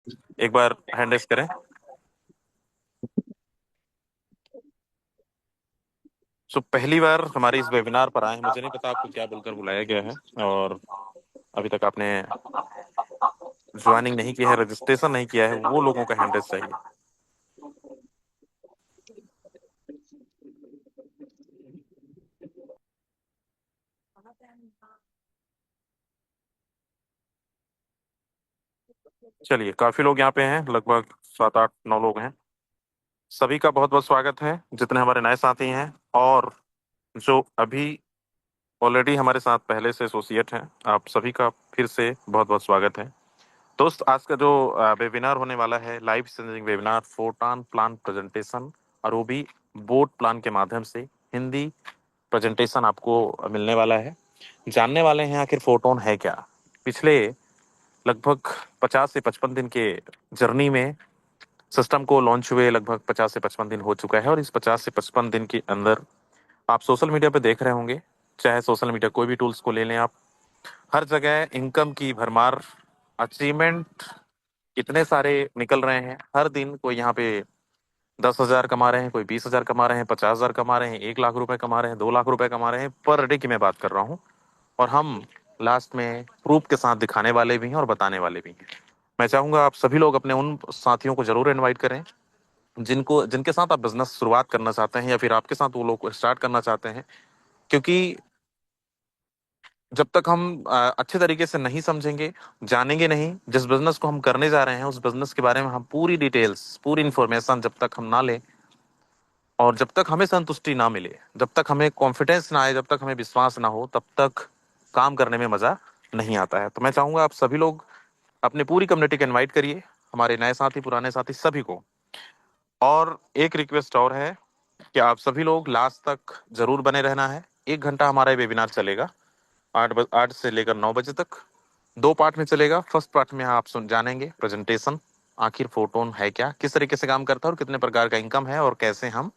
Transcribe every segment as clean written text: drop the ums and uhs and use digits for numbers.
एक बार hand raise करें। सो पहली बार हमारे इस वेबिनार पर आए हैं, मुझे नहीं पता आपको क्या बोलकर बुलाया गया है, और अभी तक आपने ज्वाइनिंग नहीं किया है, रजिस्ट्रेशन नहीं किया है, वो लोगों का हैंड रेस चाहिए। चलिए, काफी लोग यहाँ पे हैं, लगभग 7 8 9 लोग हैं। सभी का बहुत बहुत स्वागत है, जितने हमारे नए साथी हैं और जो अभी ऑलरेडी हमारे साथ पहले से एसोसिएट हैं, आप सभी का फिर से बहुत बहुत स्वागत है। दोस्त, आज का जो वेबिनार होने वाला है, live sensing webinar, photon plan presentation, और वो भी बोर्ड प्लान के माध्यम से हिंदी प्रेजेंटेशन आपको मिलने वाला है। जानने वाले हैं आखिर फोटोन है क्या। पिछले लगभग 50 से 55 दिन के जर्नी में सिस्टम को लॉन्च हुए लगभग 50 से 55 दिन हो चुका है, और इस 50 से 55 दिन के अंदर आप सोशल मीडिया पे देख रहे होंगे, चाहे सोशल मीडिया कोई भी टूल्स को ले लें आप, हर जगह इनकम की भरमार, अचीवमेंट कितने सारे निकल रहे हैं। हर दिन कोई यहाँ पे 10,000 कमा रहे हैं, कोई 20,000 कमा रहे हैं, 50,000 कमा रहे हैं, 1 लाख रुपए कमा रहे हैं, 2 लाख रुपए कमा रहे हैं, पर डे की मैं बात कर रहा हूँ। और हम लास्ट में प्रूफ के साथ दिखाने वाले भी हैं और बताने वाले भी हैं। मैं चाहूंगा आप सभी लोग अपने उन साथियों को जरूर इनवाइट करें जिनको जिनके साथ आप बिजनेस शुरुआत करना चाहते हैं, या फिर आपके साथ वो लोग स्टार्ट करना चाहते हैं। क्योंकि जब तक हम अच्छे तरीके से नहीं समझेंगे, जानेंगे नहीं, जिस बिजनेस को हम करने जा रहे हैं उस बिजनेस के बारे में हम पूरी डिटेल्स, पूरी इंफॉर्मेशन जब तक हम ना लें, और जब तक हमें संतुष्टि ना मिले, जब तक हमें कॉन्फिडेंस ना आए, जब तक हमें विश्वास ना हो, तब तक काम करने में मजा नहीं आता है। तो मैं चाहूंगा आप सभी लोग अपनी पूरी कम्युनिटी को इनवाइट करिए, हमारे नए साथी, पुराने साथी, सभी को। और एक रिक्वेस्ट और है कि आप सभी लोग लास्ट तक जरूर बने रहना है। 1 घंटा हमारा ये वेबिनार चलेगा, 8 से लेकर 9 बजे तक। 2 पार्ट में चलेगा। फर्स्ट पार्ट में आप सुन जानेंगे प्रेजेंटेशन, आखिर फोटोन है क्या, किस तरीके से काम करता है, और कितने प्रकार का इनकम है, और कैसे हम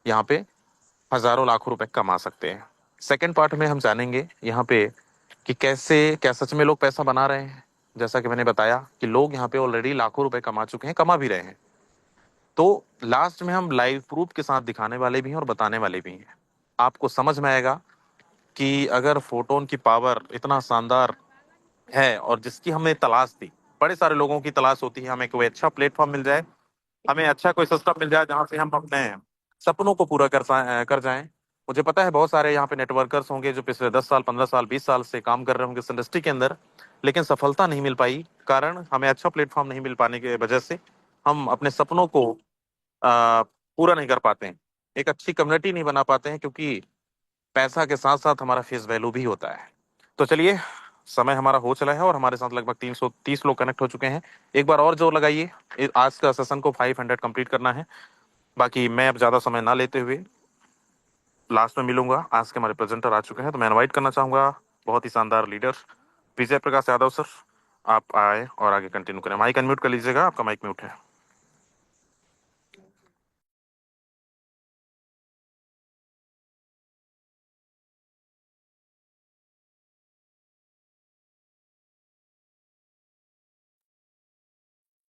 यहाँ पे हजारों लाखों रुपए कमा सकते हैं। सेकंड पार्ट में हम जानेंगे यहाँ पे कि कैसे, क्या सच में लोग पैसा बना रहे हैं। जैसा कि मैंने बताया कि लोग यहाँ पे ऑलरेडी लाखों रुपए कमा चुके हैं, कमा भी रहे हैं। तो लास्ट में हम लाइव प्रूफ के साथ दिखाने वाले भी हैं और बताने वाले भी हैं। आपको समझ में आएगा कि अगर फोटोन की पावर इतना शानदार है, और जिसकी हमें तलाश थी, बड़े सारे लोगों की तलाश होती है, हमें कोई अच्छा प्लेटफॉर्म मिल जाए, हमें अच्छा कोई सिस्टम मिल जाए जहां से हम अपने सपनों को पूरा कर जाएं। मुझे पता है बहुत सारे यहाँ पे नेटवर्कर्स होंगे जो पिछले 10 साल, 15 साल, 20 साल से काम कर रहे होंगे इस इंडस्ट्री के अंदर, लेकिन सफलता नहीं मिल पाई, कारण हमें अच्छा प्लेटफॉर्म नहीं मिल पाने की वजह से हम अपने सपनों को पूरा नहीं कर पाते हैं, एक अच्छी कम्युनिटी नहीं बना पाते हैं, क्योंकि पैसा के साथ साथ हमारा फेस वैल्यू भी होता है। तो चलिए, समय हमारा हो चला है और हमारे साथ लगभग 330 लोग कनेक्ट हो चुके हैं। एक बार और जोर लगाइए, आज का सेशन को 500 कंप्लीट करना है। बाकी मैं अब ज्यादा समय ना लेते हुए लास्ट में मिलूंगा। आज के हमारे प्रेजेंटर आ चुके हैं, तो मैं इनवाइट करना चाहूंगा बहुत ही शानदार लीडर विजय प्रकाश यादव सर। आप आए और आगे कंटिन्यू करें। माइक अनम्यूट कर लीजिएगा, आपका माइक म्यूट है।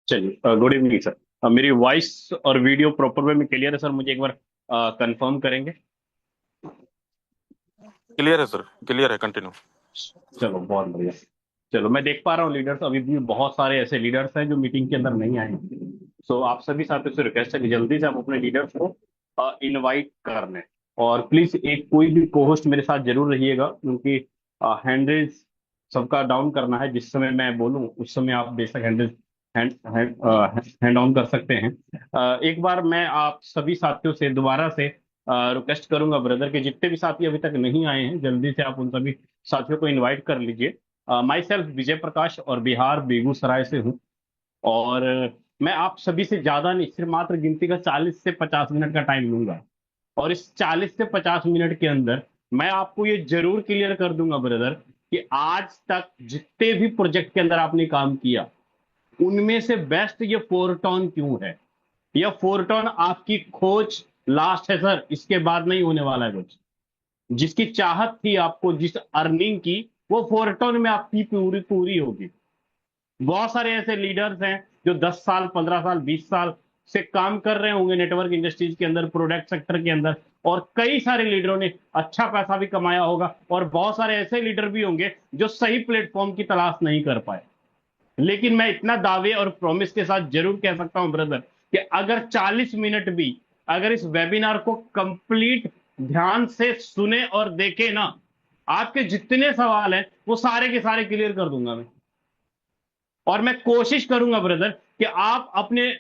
चलिए, गुड इवनिंग सर। मेरी वॉइस और वीडियो प्रॉपर वे में क्लियर है सर? मुझे एक बार कंफर्म करेंगे? क्लियर है सर, क्लियर है, कंटिन्यू। चलो, बहुत बढ़िया। चलो, मैं देख पा रहा हूँ लीडर्स, अभी भी बहुत सारे ऐसे लीडर्स हैं जो मीटिंग के अंदर नहीं आए हैं। सो आप सभी साथियों से रिक्वेस्ट है कि जल्दी से आप अपने लीडर्स को इनवाइट कर लें। और प्लीज एक कोई भी कोहोस्ट मेरे साथ जरूर रहिएगा, क्योंकि हैंड रेज सबका डाउन करना है। जिस समय मैं बोलूँ उस समय आप बेशक hand raise hand hand hand on कर सकते हैं। एक बार मैं आप सभी साथियों से दोबारा से रिक्वेस्ट करूंगा ब्रदर के, जितने भी साथी अभी तक नहीं आए हैं जल्दी से आप उन सभी साथियों को इनवाइट कर लीजिए। माई सेल्फ विजय प्रकाश और बिहार बेगूसराय से हूँ। और मैं आप सभी से ज्यादा नहीं, सिर्फ मात्र गिनती का 40 से 50 मिनट का टाइम लूंगा। और इस 40 से 50 मिनट के अंदर मैं आपको ये जरूर क्लियर कर दूंगा ब्रदर कि आज तक जितने भी प्रोजेक्ट के अंदर आपने काम किया उनमें से बेस्ट ये फोरटॉन क्यों है। यह फोरटॉन आपकी खोज लास्ट है सर, इसके बाद नहीं होने वाला है कुछ। जिसकी चाहत थी आपको, जिस अर्निंग की, वो फोरटोन में आपकी पूरी पूरी होगी। बहुत सारे ऐसे लीडर्स हैं जो 10 साल 15 साल 20 साल से काम कर रहे होंगे नेटवर्क इंडस्ट्रीज के अंदर, प्रोडक्ट सेक्टर के अंदर, और कई सारे लीडरों ने अच्छा पैसा भी कमाया होगा, और बहुत सारे ऐसे लीडर भी होंगे जो सही प्लेटफॉर्म की तलाश नहीं कर पाए। लेकिन मैं इतना दावे और प्रॉमिस के साथ जरूर कह सकता हूं ब्रदर कि अगर 40 मिनट भी अगर इस वेबिनार को कंप्लीट ध्यान से सुने और देखे ना, आपके जितने सवाल हैं वो सारे के सारे क्लियर कर दूंगा मैं। और मैं कोशिश करूंगा ब्रदर कि आप अपने,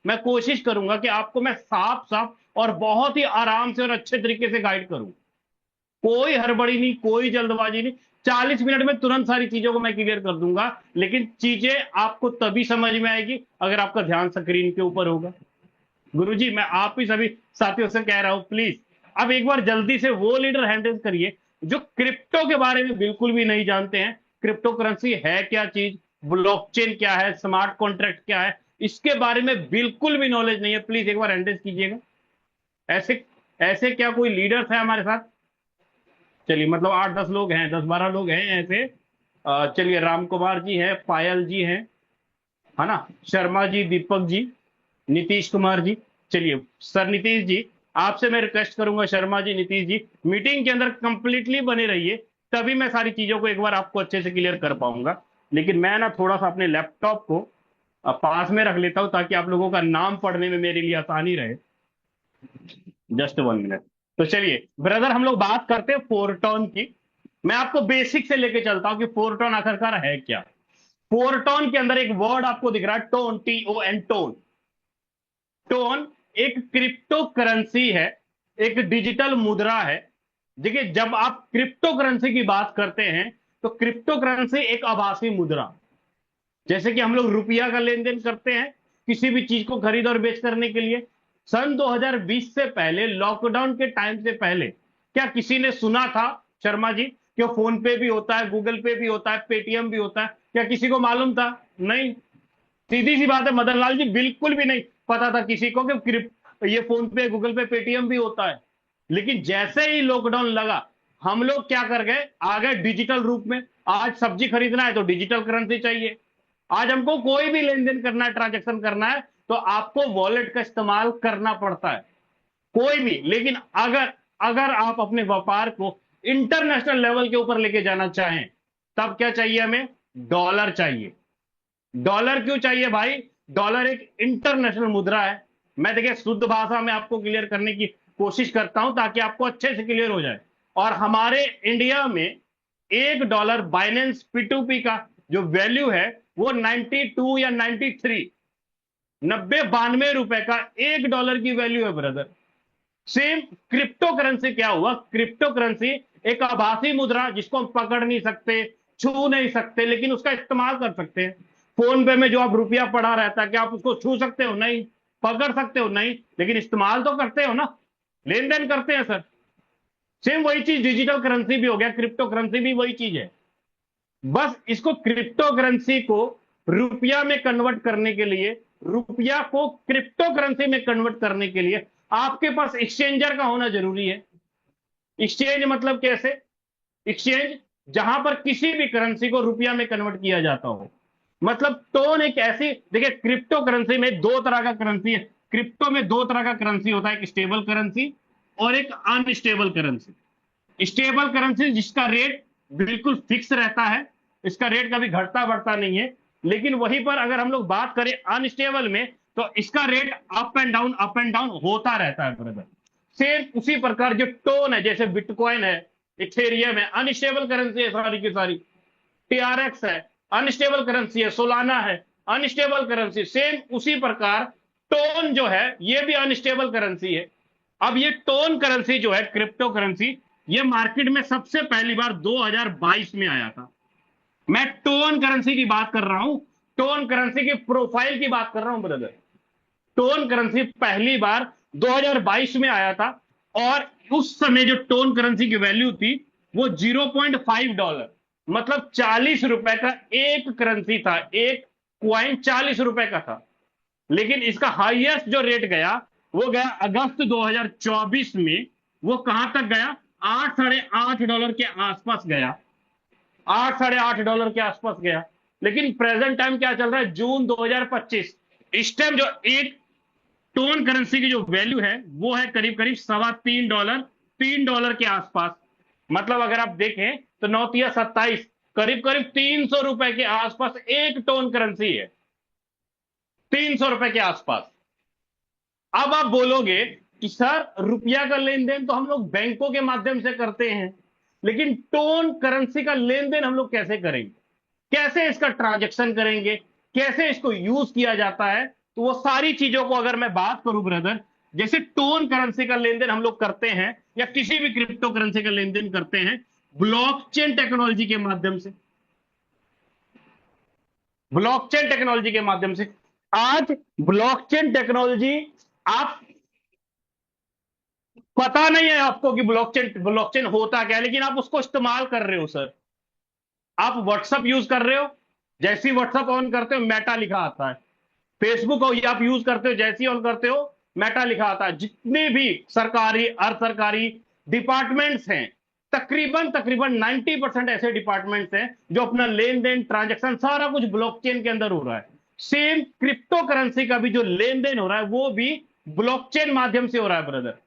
मैं कोशिश करूंगा कि आपको मैं साफ साफ और बहुत ही आराम से और अच्छे तरीके से गाइड करूं। कोई हड़बड़ी नहीं, कोई जल्दबाजी नहीं। 40 मिनट में तुरंत सारी चीजों को मैं क्लियर कर दूंगा, लेकिन चीजें आपको तभी समझ में आएगी अगर आपका ध्यान स्क्रीन के ऊपर होगा। गुरुजी, मैं आप ही सभी साथियों से कह रहा हूं, प्लीज अब एक बार जल्दी से वो लीडर हैंडल करिए जो क्रिप्टो के बारे में बिल्कुल भी नहीं जानते हैं। क्रिप्टो करेंसी है क्या चीज, ब्लॉकचेन क्या है, स्मार्ट कॉन्ट्रैक्ट क्या है, इसके बारे में बिल्कुल भी नॉलेज नहीं है। प्लीज एक बार हैंडल कीजिएगा। ऐसे ऐसे क्या कोई लीडर्स है हमारे साथ? चलिए, मतलब 8-10 लोग हैं, 10-12 लोग हैं ऐसे। चलिए, राम कुमार जी हैं, पायल जी हैं, है ना, शर्मा जी, दीपक जी, नीतीश कुमार जी। चलिए सर, नीतीश जी, आपसे मैं रिक्वेस्ट करूंगा, शर्मा जी, नीतीश जी, मीटिंग के अंदर कंप्लीटली बने रहिए, तभी मैं सारी चीजों को एक बार आपको अच्छे से क्लियर कर पाऊंगा। लेकिन मैं ना थोड़ा सा अपने लैपटॉप को पास में रख लेता हूं ताकि आप लोगों का नाम पढ़ने में मेरे लिए आसानी रहे। Just 1 minute. तो चलिए ब्रदर, हम लोग बात करते हैं फोरटॉन की। मैं आपको बेसिक से लेके चलता हूं कि फोरटॉन आखिरकार है क्या। फोरटॉन के अंदर एक वर्ड आपको दिख रहा है, टोन, TON, टोन। टोन एक क्रिप्टो करेंसी है, एक डिजिटल मुद्रा है। देखिए, जब आप क्रिप्टो करेंसी की बात करते हैं तो क्रिप्टो करेंसी एक आभासी मुद्रा, जैसे कि हम लोग रुपया का लेन देन करते हैं किसी भी चीज को खरीद और बेच करने के लिए। सन 2020 से पहले, लॉकडाउन के टाइम से पहले, क्या किसी ने सुना था शर्मा जी कि फोन पे भी होता है, गूगल पे भी होता है, पेटीएम भी होता है? क्या किसी को मालूम था? नहीं। सीधी सी बात है मदन लाल जी, बिल्कुल भी नहीं पता था किसी को कि ये फोन पे, गूगल पे, पेटीएम भी होता है। लेकिन जैसे ही लॉकडाउन लगा, हम लोग क्या कर गए, आ गए डिजिटल रूप में। आज सब्जी खरीदना है तो डिजिटल करेंसी चाहिए। आज हमको कोई भी लेन देन करना है, ट्रांजेक्शन करना है, तो आपको वॉलेट का इस्तेमाल करना पड़ता है, कोई भी। लेकिन अगर अगर आप अपने व्यापार को इंटरनेशनल लेवल के ऊपर लेके जाना चाहें, तब क्या चाहिए हमें? डॉलर चाहिए। डॉलर क्यों चाहिए भाई? डॉलर एक इंटरनेशनल मुद्रा है। मैं देखिए शुद्ध भाषा में आपको क्लियर करने की कोशिश करता हूं ताकि आपको अच्छे से क्लियर हो जाए। और हमारे इंडिया में $1 बाइनेंस P2P का जो वैल्यू है वो 92 या 93, 90-92 रुपए का $1 की वैल्यू है ब्रदर। सेम क्रिप्टो करेंसी क्या हुआ? क्रिप्टो करेंसी एक आभासी मुद्रा जिसको हम पकड़ नहीं सकते, छू नहीं सकते, लेकिन उसका इस्तेमाल कर सकते हैं। फोन पे में जो आप रुपया पड़ा रहता है, क्या आप उसको छू सकते हो? नहीं। पकड़ सकते हो? नहीं। लेकिन इस्तेमाल तो करते हो ना, लेन देन करते हैं सर। सेम वही चीज डिजिटल करेंसी भी हो गया, क्रिप्टो करेंसी भी वही चीज है। बस इसको, क्रिप्टो करेंसी को रुपया में कन्वर्ट करने के लिए, रुपया को क्रिप्टो करेंसी में कन्वर्ट करने के लिए आपके पास एक्सचेंजर का होना जरूरी है। एक्सचेंज मतलब कैसे? एक्सचेंज जहां पर किसी भी करेंसी को रुपया में कन्वर्ट किया जाता हो। मतलब टोन एक ऐसी, देखिए क्रिप्टो करेंसी में दो तरह का करेंसी है। क्रिप्टो में दो तरह का करेंसी होता है, एक स्टेबल करेंसी और एक अनस्टेबल करेंसी। स्टेबल करेंसी जिसका रेट बिल्कुल फिक्स रहता है, इसका रेट कभी घटता बढ़ता नहीं है। लेकिन वहीं पर अगर हम लोग बात करें अनस्टेबल में, तो इसका रेट अप एंड डाउन होता रहता है ब्रदर। सेम उसी प्रकार जो टोन है, जैसे बिटकॉइन है, इथेरियम है, अनस्टेबल करेंसी है सारी की सारी। TRX है, अनस्टेबल करेंसी है। सोलाना है, अनस्टेबल करेंसी। सेम उसी प्रकार टोन जो है ये भी अनस्टेबल करेंसी है। अब ये टोन करेंसी जो है, क्रिप्टो करेंसी, ये मार्केट में सबसे पहली बार 2022 में आया था। मैं टोन करेंसी की बात कर रहा हूं, टोन करेंसी की प्रोफाइल की बात कर रहा हूं ब्रदर। टोन करेंसी पहली बार 2022 में आया था, और उस समय जो टोन करेंसी की वैल्यू थी वो $0.5, मतलब 40 रुपए का एक करेंसी था, एक क्वाइन 40 रुपए का था। लेकिन इसका हाईएस्ट जो रेट गया वो गया अगस्त 2024 में। वो कहां तक गया? 8 $8.5 के आसपास गया। $8 $8.5 के आसपास गया। लेकिन प्रेजेंट टाइम क्या चल रहा है, जून 2025। इस टाइम जो एक टोन करेंसी की जो वैल्यू है वो है करीब करीब $3.25, $3 के आसपास। मतलब अगर आप देखें तो 9 × 7 = 27, करीब करीब ₹300 के आसपास एक टोन करेंसी है, ₹300 के आसपास। अब आप बोलोगे कि सर रुपया का लेन देन तो हम लोग बैंकों के माध्यम से करते हैं, लेकिन टोन करेंसी का लेन देन हम लोग कैसे करेंगे, कैसे इसका ट्रांजैक्शन करेंगे, कैसे इसको यूज किया जाता है। तो वो सारी चीजों को अगर मैं बात करूं ब्रदर, जैसे टोन करेंसी का लेन देन हम लोग करते हैं या किसी भी क्रिप्टो करेंसी का लेन देन करते हैं ब्लॉकचेन टेक्नोलॉजी के माध्यम से, ब्लॉकचेन टेक्नोलॉजी के माध्यम से। आज ब्लॉकचेन टेक्नोलॉजी, आप पता नहीं है आपको कि ब्लॉकचेन ब्लॉकचेन होता क्या है, लेकिन आप उसको इस्तेमाल कर रहे हो सर। आप व्हाट्सएप यूज कर रहे हो, जैसे ही व्हाट्सएप ऑन करते हो मेटा लिखा आता है। फेसबुक आप यूज करते हो, जैसे ही ऑन करते हो मेटा लिखा आता है। जितने भी सरकारी अर्ध सरकारी डिपार्टमेंट्स हैं, तकरीबन तकरीबन 90% ऐसे डिपार्टमेंट्स हैं जो अपना लेन देन ट्रांजेक्शन सारा कुछ ब्लॉकचेन के अंदर हो रहा है। सेम क्रिप्टो करेंसी का भी जो लेन देन हो रहा है वो भी ब्लॉकचेन माध्यम से हो रहा है ब्रदर।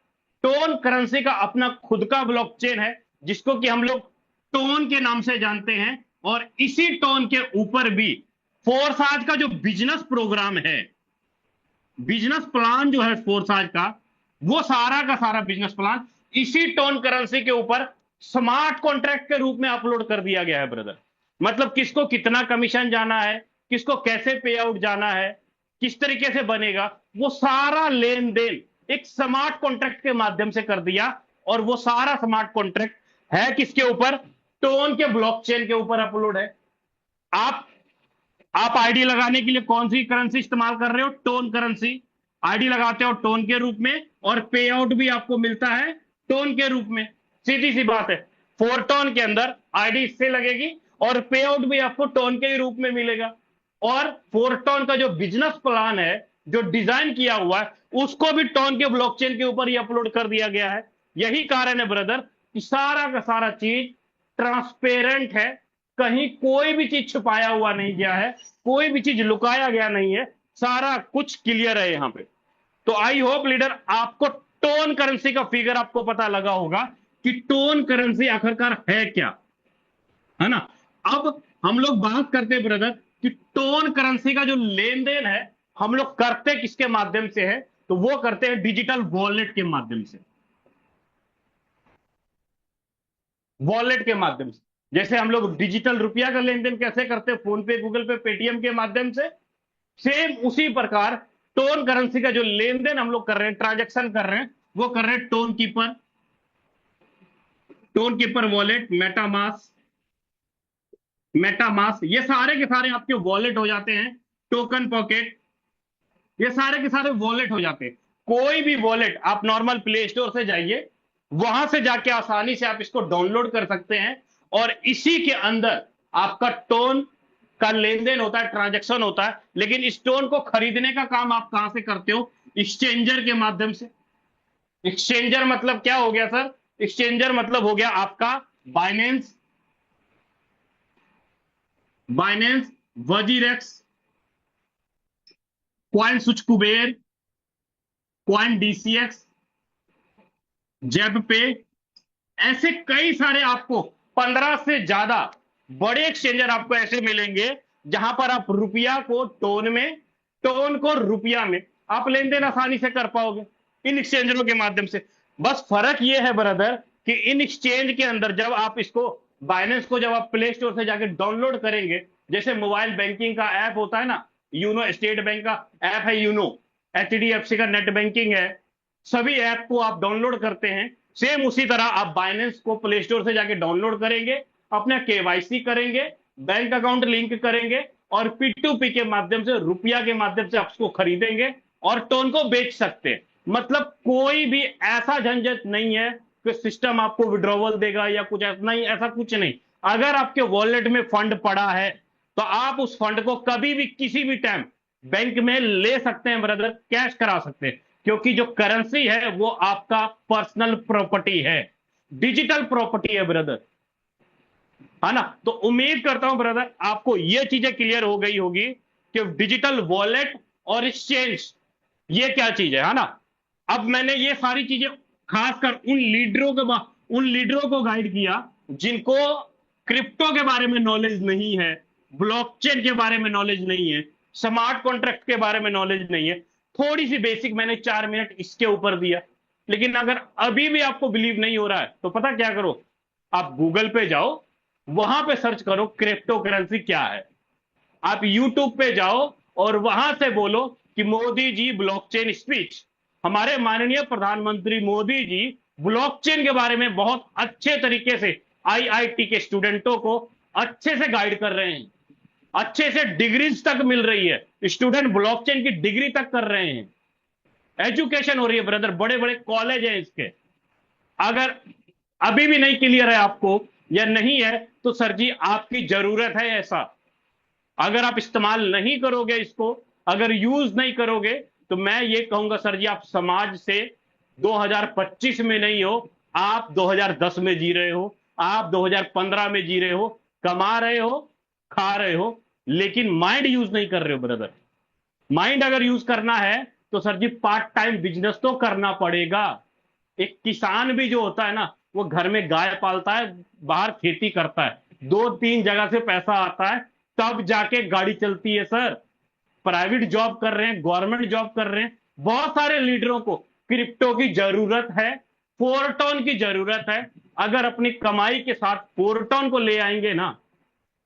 टोन करेंसी का अपना खुद का ब्लॉकचेन है जिसको कि हम लोग टोन के नाम से जानते हैं, और इसी टोन के ऊपर भी फोर्साज का जो बिजनेस प्रोग्राम है, बिजनेस प्लान जो है फोर्साज का, वो सारा का सारा बिजनेस प्लान इसी टोन करेंसी के ऊपर स्मार्ट कॉन्ट्रैक्ट के रूप में अपलोड कर दिया गया है ब्रदर। मतलब किसको कितना कमीशन जाना है, किसको कैसे पे आउट जाना है, किस तरीके से बनेगा, वो सारा लेन देन एक स्मार्ट कॉन्ट्रैक्ट के माध्यम से कर दिया। और वो सारा स्मार्ट कॉन्ट्रैक्ट है किसके ऊपर, टोन के ब्लॉकचेन के ऊपर अपलोड है। आप आप आईडी लगाने के लिए कौन सी करेंसी इस्तेमाल कर रहे हो, टोन करेंसी। आईडी लगाते हो टोन के रूप में, और पे आउट भी आपको मिलता है टोन के रूप में। सीधी सी बात है, फोरटोन के अंदर आईडी इससे लगेगी और पे आउट भी आपको टोन के ही रूप में मिलेगा। और फोरटोन का जो बिजनेस प्लान है, जो डिजाइन किया हुआ है, उसको भी टोन के ब्लॉकचेन के ऊपर ही अपलोड कर दिया गया है। यही कारण है ब्रदर कि सारा का सारा चीज ट्रांसपेरेंट है, कहीं कोई भी चीज छुपाया हुआ नहीं गया है, कोई भी चीज लुकाया गया नहीं है, सारा कुछ क्लियर है यहां पे। तो आई होप लीडर आपको टोन करेंसी का फिगर आपको पता लगा होगा कि टोन करेंसी आखिरकार है क्या, है ना। अब हम लोग बात करते हैं ब्रदर कि टोन करेंसी का जो लेन देन है हम लोग करते किसके माध्यम से है, तो वो करते हैं डिजिटल वॉलेट के माध्यम से, वॉलेट के माध्यम से। जैसे हम लोग डिजिटल रुपया का लेन देन कैसे करते हैं, फोन पे, गूगल पे, पेटीएम के माध्यम से, सेम उसी प्रकार टोन करेंसी का जो लेन देन हम लोग कर रहे हैं, ट्रांजेक्शन कर रहे हैं, वो कर रहे हैं Tonkeeper, Tonkeeper wallet, MetaMask, ये सारे के सारे आपके वॉलेट हो जाते हैं। टोकन पॉकेट, ये सारे के सारे वॉलेट हो जाते हैं। कोई भी वॉलेट आप नॉर्मल प्ले स्टोर से जाइए, वहां से जाके आसानी से आप इसको डाउनलोड कर सकते हैं, और इसी के अंदर आपका टोन का लेन देन होता है, ट्रांजैक्शन होता है। लेकिन इस टोन को खरीदने का काम आप कहां से करते हो, एक्सचेंजर के माध्यम से। एक्सचेंजर मतलब क्या हो गया सर, एक्सचेंजर मतलब हो गया आपका Binance, Binance, WazirX, coin switch Kuber, coin DCX, जेब पे, ऐसे कई सारे आपको 15 से ज्यादा बड़े एक्सचेंजर आपको ऐसे मिलेंगे जहां पर आप रुपया को टोन में, टोन को रुपया में आप लेन देन आसानी से कर पाओगे इन एक्सचेंजरों के माध्यम से। बस फर्क यह है ब्रदर कि इन एक्सचेंज के अंदर जब आप इसको, बाइनेंस को जब आप प्ले स्टोर से जाकर डाउनलोड करेंगे, जैसे मोबाइल बैंकिंग का ऐप होता है ना, यूनो, स्टेट बैंक का ऐप है यूनो, एचडीएफसी का नेट बैंकिंग है, सभी ऐप को आप डाउनलोड करते हैं, सेम उसी तरह आप बाइनेंस को प्ले स्टोर से जाके डाउनलोड करेंगे, अपना केवाईसी करेंगे, बैंक अकाउंट लिंक करेंगे, और P2P के माध्यम से, रुपया के माध्यम से आप उसको खरीदेंगे और टोन को बेच सकते हैं। मतलब कोई भी ऐसा झंझट नहीं है कि सिस्टम आपको विड्रॉवल देगा या कुछ ऐसा नहीं, ऐसा कुछ नहीं। अगर आपके वॉलेट में फंड पड़ा है तो आप उस फंड को कभी भी किसी भी टाइम बैंक में ले सकते हैं ब्रदर, कैश करा सकते हैं, क्योंकि जो करेंसी है वो आपका पर्सनल प्रॉपर्टी है, डिजिटल प्रॉपर्टी है ब्रदर। है ना। तो उम्मीद करता हूं ब्रदर आपको ये चीजें क्लियर हो गई होगी कि डिजिटल वॉलेट और एक्सचेंज ये क्या चीज है ना। अब मैंने ये सारी चीजें खासकर उन लीडरों को गाइड किया जिनको क्रिप्टो के बारे में नॉलेज नहीं है, ब्लॉकचेन के बारे में नॉलेज नहीं है, स्मार्ट कॉन्ट्रैक्ट के बारे में नॉलेज नहीं है। थोड़ी सी बेसिक मैंने 4 मिनट इसके ऊपर दिया। लेकिन अगर अभी भी आपको बिलीव नहीं हो रहा है तो पता क्या करो, आप गूगल पे जाओ, वहां पे सर्च करो क्रिप्टो करेंसी क्या है। आप यूट्यूब पे जाओ और वहां से बोलो कि मोदी जी ब्लॉकचेन स्पीच। हमारे माननीय प्रधानमंत्री मोदी जी ब्लॉकचेन के बारे में बहुत अच्छे तरीके से आईआईटी के स्टूडेंटों को अच्छे से गाइड कर रहे हैं, अच्छे से डिग्रीज तक मिल रही है, स्टूडेंट ब्लॉकचेन की डिग्री तक कर रहे हैं, एजुकेशन हो रही है ब्रदर, बड़े बड़े कॉलेज हैं इसके। अगर अभी भी नहीं क्लियर है आपको या नहीं है तो सर जी आपकी जरूरत है ऐसा। अगर आप इस्तेमाल नहीं करोगे इसको, अगर यूज नहीं करोगे, तो मैं ये कहूंगा सर जी आप समाज से 2025 में नहीं हो, आप 2010 में जी रहे हो, आप 2015 में जी रहे हो, कमा रहे हो, खा रहे हो, लेकिन माइंड यूज नहीं कर रहे हो ब्रदर। माइंड अगर यूज करना है तो सर जी पार्ट टाइम बिजनेस तो करना पड़ेगा। एक किसान भी जो होता है ना, वो घर में गाय पालता है, बाहर खेती करता है, 2-3 जगह से पैसा आता है, तब जाके गाड़ी चलती है सर। प्राइवेट जॉब कर रहे हैं, गवर्नमेंट जॉब कर रहे हैं, बहुत सारे लीडरों को क्रिप्टो की जरूरत है, फोरटोन की जरूरत है। अगर अपनी कमाई के साथ फोरटोन को ले आएंगे ना,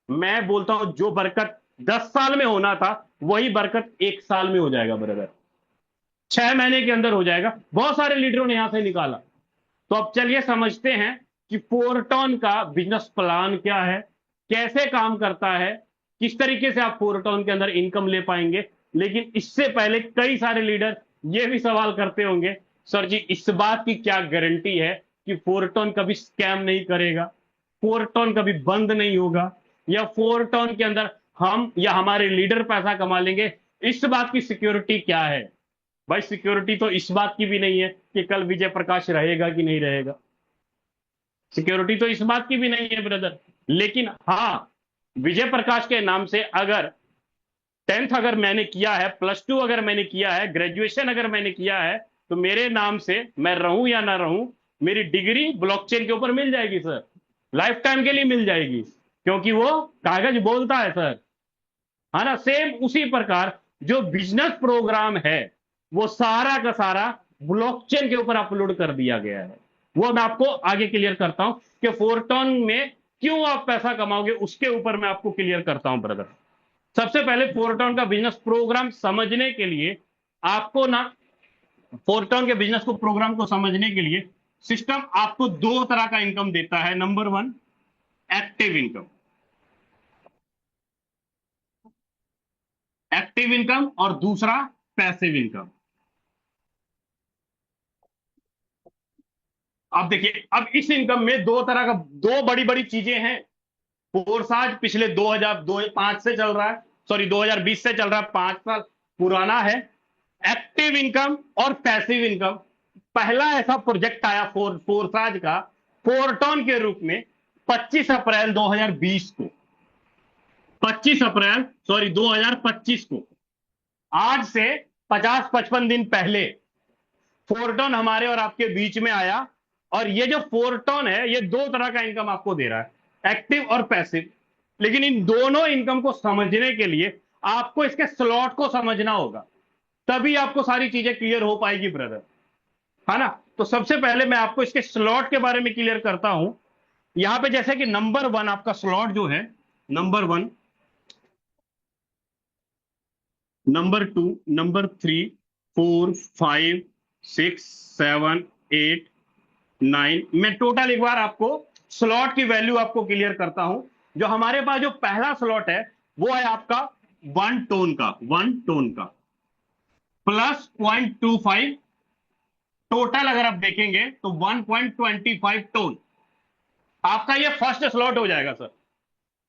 मैं बोलता हूं जो बरकत 10 साल में होना था वही बरकत 1 साल में हो जाएगा ब्रदर, 6 महीने के अंदर हो जाएगा। बहुत सारे लीडरों ने यहां से निकाला। तो अब चलिए समझते हैं कि फोरटॉन का बिजनेस प्लान क्या है, कैसे काम करता है, किस तरीके से आप फोरटॉन के अंदर इनकम ले पाएंगे। लेकिन इससे पहले कई सारे लीडर ये भी सवाल करते होंगे, सर जी इस बात की क्या गारंटी है कि फोरटॉन कभी स्कैम नहीं करेगा, फोरटॉन कभी बंद नहीं होगा, या फोरटॉन के अंदर हम या हमारे लीडर पैसा कमा लेंगे, इस बात की सिक्योरिटी क्या है। भाई सिक्योरिटी तो इस बात की भी नहीं है कि कल विजय प्रकाश रहेगा कि नहीं रहेगा, सिक्योरिटी तो इस बात की भी नहीं है ब्रदर। लेकिन हाँ, विजय प्रकाश के नाम से अगर 10th अगर मैंने किया है, +2 अगर मैंने किया है, ग्रेजुएशन अगर मैंने किया है, तो मेरे नाम से मैं रहूं या ना रहूं, मेरी डिग्री ब्लॉकचेन के ऊपर मिल जाएगी सर, लाइफ टाइम के लिए मिल जाएगी, क्योंकि वो कागज बोलता है सर, है ना। सेम उसी प्रकार जो बिजनेस प्रोग्राम है वो सारा का सारा ब्लॉकचेन के ऊपर अपलोड कर दिया गया है। वो मैं आपको आगे क्लियर करता हूं कि फोरटॉन में क्यों आप पैसा कमाओगे, उसके ऊपर मैं आपको क्लियर करता हूं ब्रदर। सबसे पहले फोरटॉन का बिजनेस प्रोग्राम समझने के लिए आपको ना, फोरटॉन के बिजनेस को प्रोग्राम को समझने के लिए सिस्टम आपको 2 तरह का इनकम देता है। Number 1 active income, active income, और दूसरा पैसिव इनकम। अब देखिए, अब इस इनकम में 2 तरह का, 2 बड़ी बड़ी चीजें हैं। फोर्साज पिछले 2005 से चल रहा है, सॉरी 2020 से चल रहा है, 5 साल पुराना है। एक्टिव इनकम और पैसिव इनकम, पहला ऐसा प्रोजेक्ट आया फोर्साज का फोरटॉन के रूप में 25 अप्रैल 2020 को, 25 अप्रैल सॉरी 2025 को, आज से 50-55 दिन पहले फोरटॉन हमारे और आपके बीच में आया। और ये जो फोरटॉन है ये 2 तरह का इनकम आपको दे रहा है, एक्टिव और पैसिव। लेकिन इन दोनों इनकम को समझने के लिए आपको इसके स्लॉट को समझना होगा, तभी आपको सारी चीजें क्लियर हो पाएगी ब्रदर, है ना। तो सबसे पहले मैं आपको इसके स्लॉट के बारे में क्लियर करता हूं। यहां पे जैसे कि नंबर 1 आपका स्लॉट जो है, नंबर 1, नंबर 2, नंबर 3, 4, 5, 6, 7, 8, 9, मैं टोटल एक बार आपको स्लॉट की वैल्यू आपको क्लियर करता हूं। जो हमारे पास जो पहला स्लॉट है वो है आपका 1 टोन का +0.25, टोटल अगर आप देखेंगे तो 1.25 टोन आपका ये फर्स्ट स्लॉट हो जाएगा सर।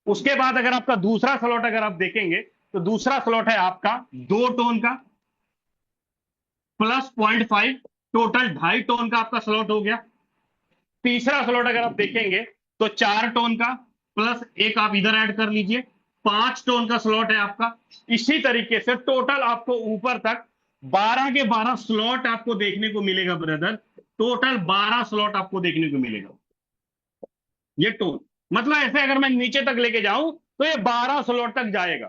उसके बाद अगर आपका दूसरा स्लॉट अगर आप देखेंगे तो दूसरा स्लॉट है आपका 2 टोन का +0.5, टोटल 2.5 टोन का आपका स्लॉट हो गया। तीसरा स्लॉट अगर आप देखेंगे तो 4 टोन का प्लस एक आप इधर ऐड कर लीजिए, 5 टोन का स्लॉट है आपका। इसी तरीके से टोटल आपको ऊपर तक 12 के 12 स्लॉट आपको देखने को मिलेगा ब्रदर। टोटल 12 स्लॉट आपको देखने को मिलेगा। ये टोन मतलब ऐसे अगर मैं नीचे तक लेके जाऊं तो ये 12 स्लॉट तक जाएगा।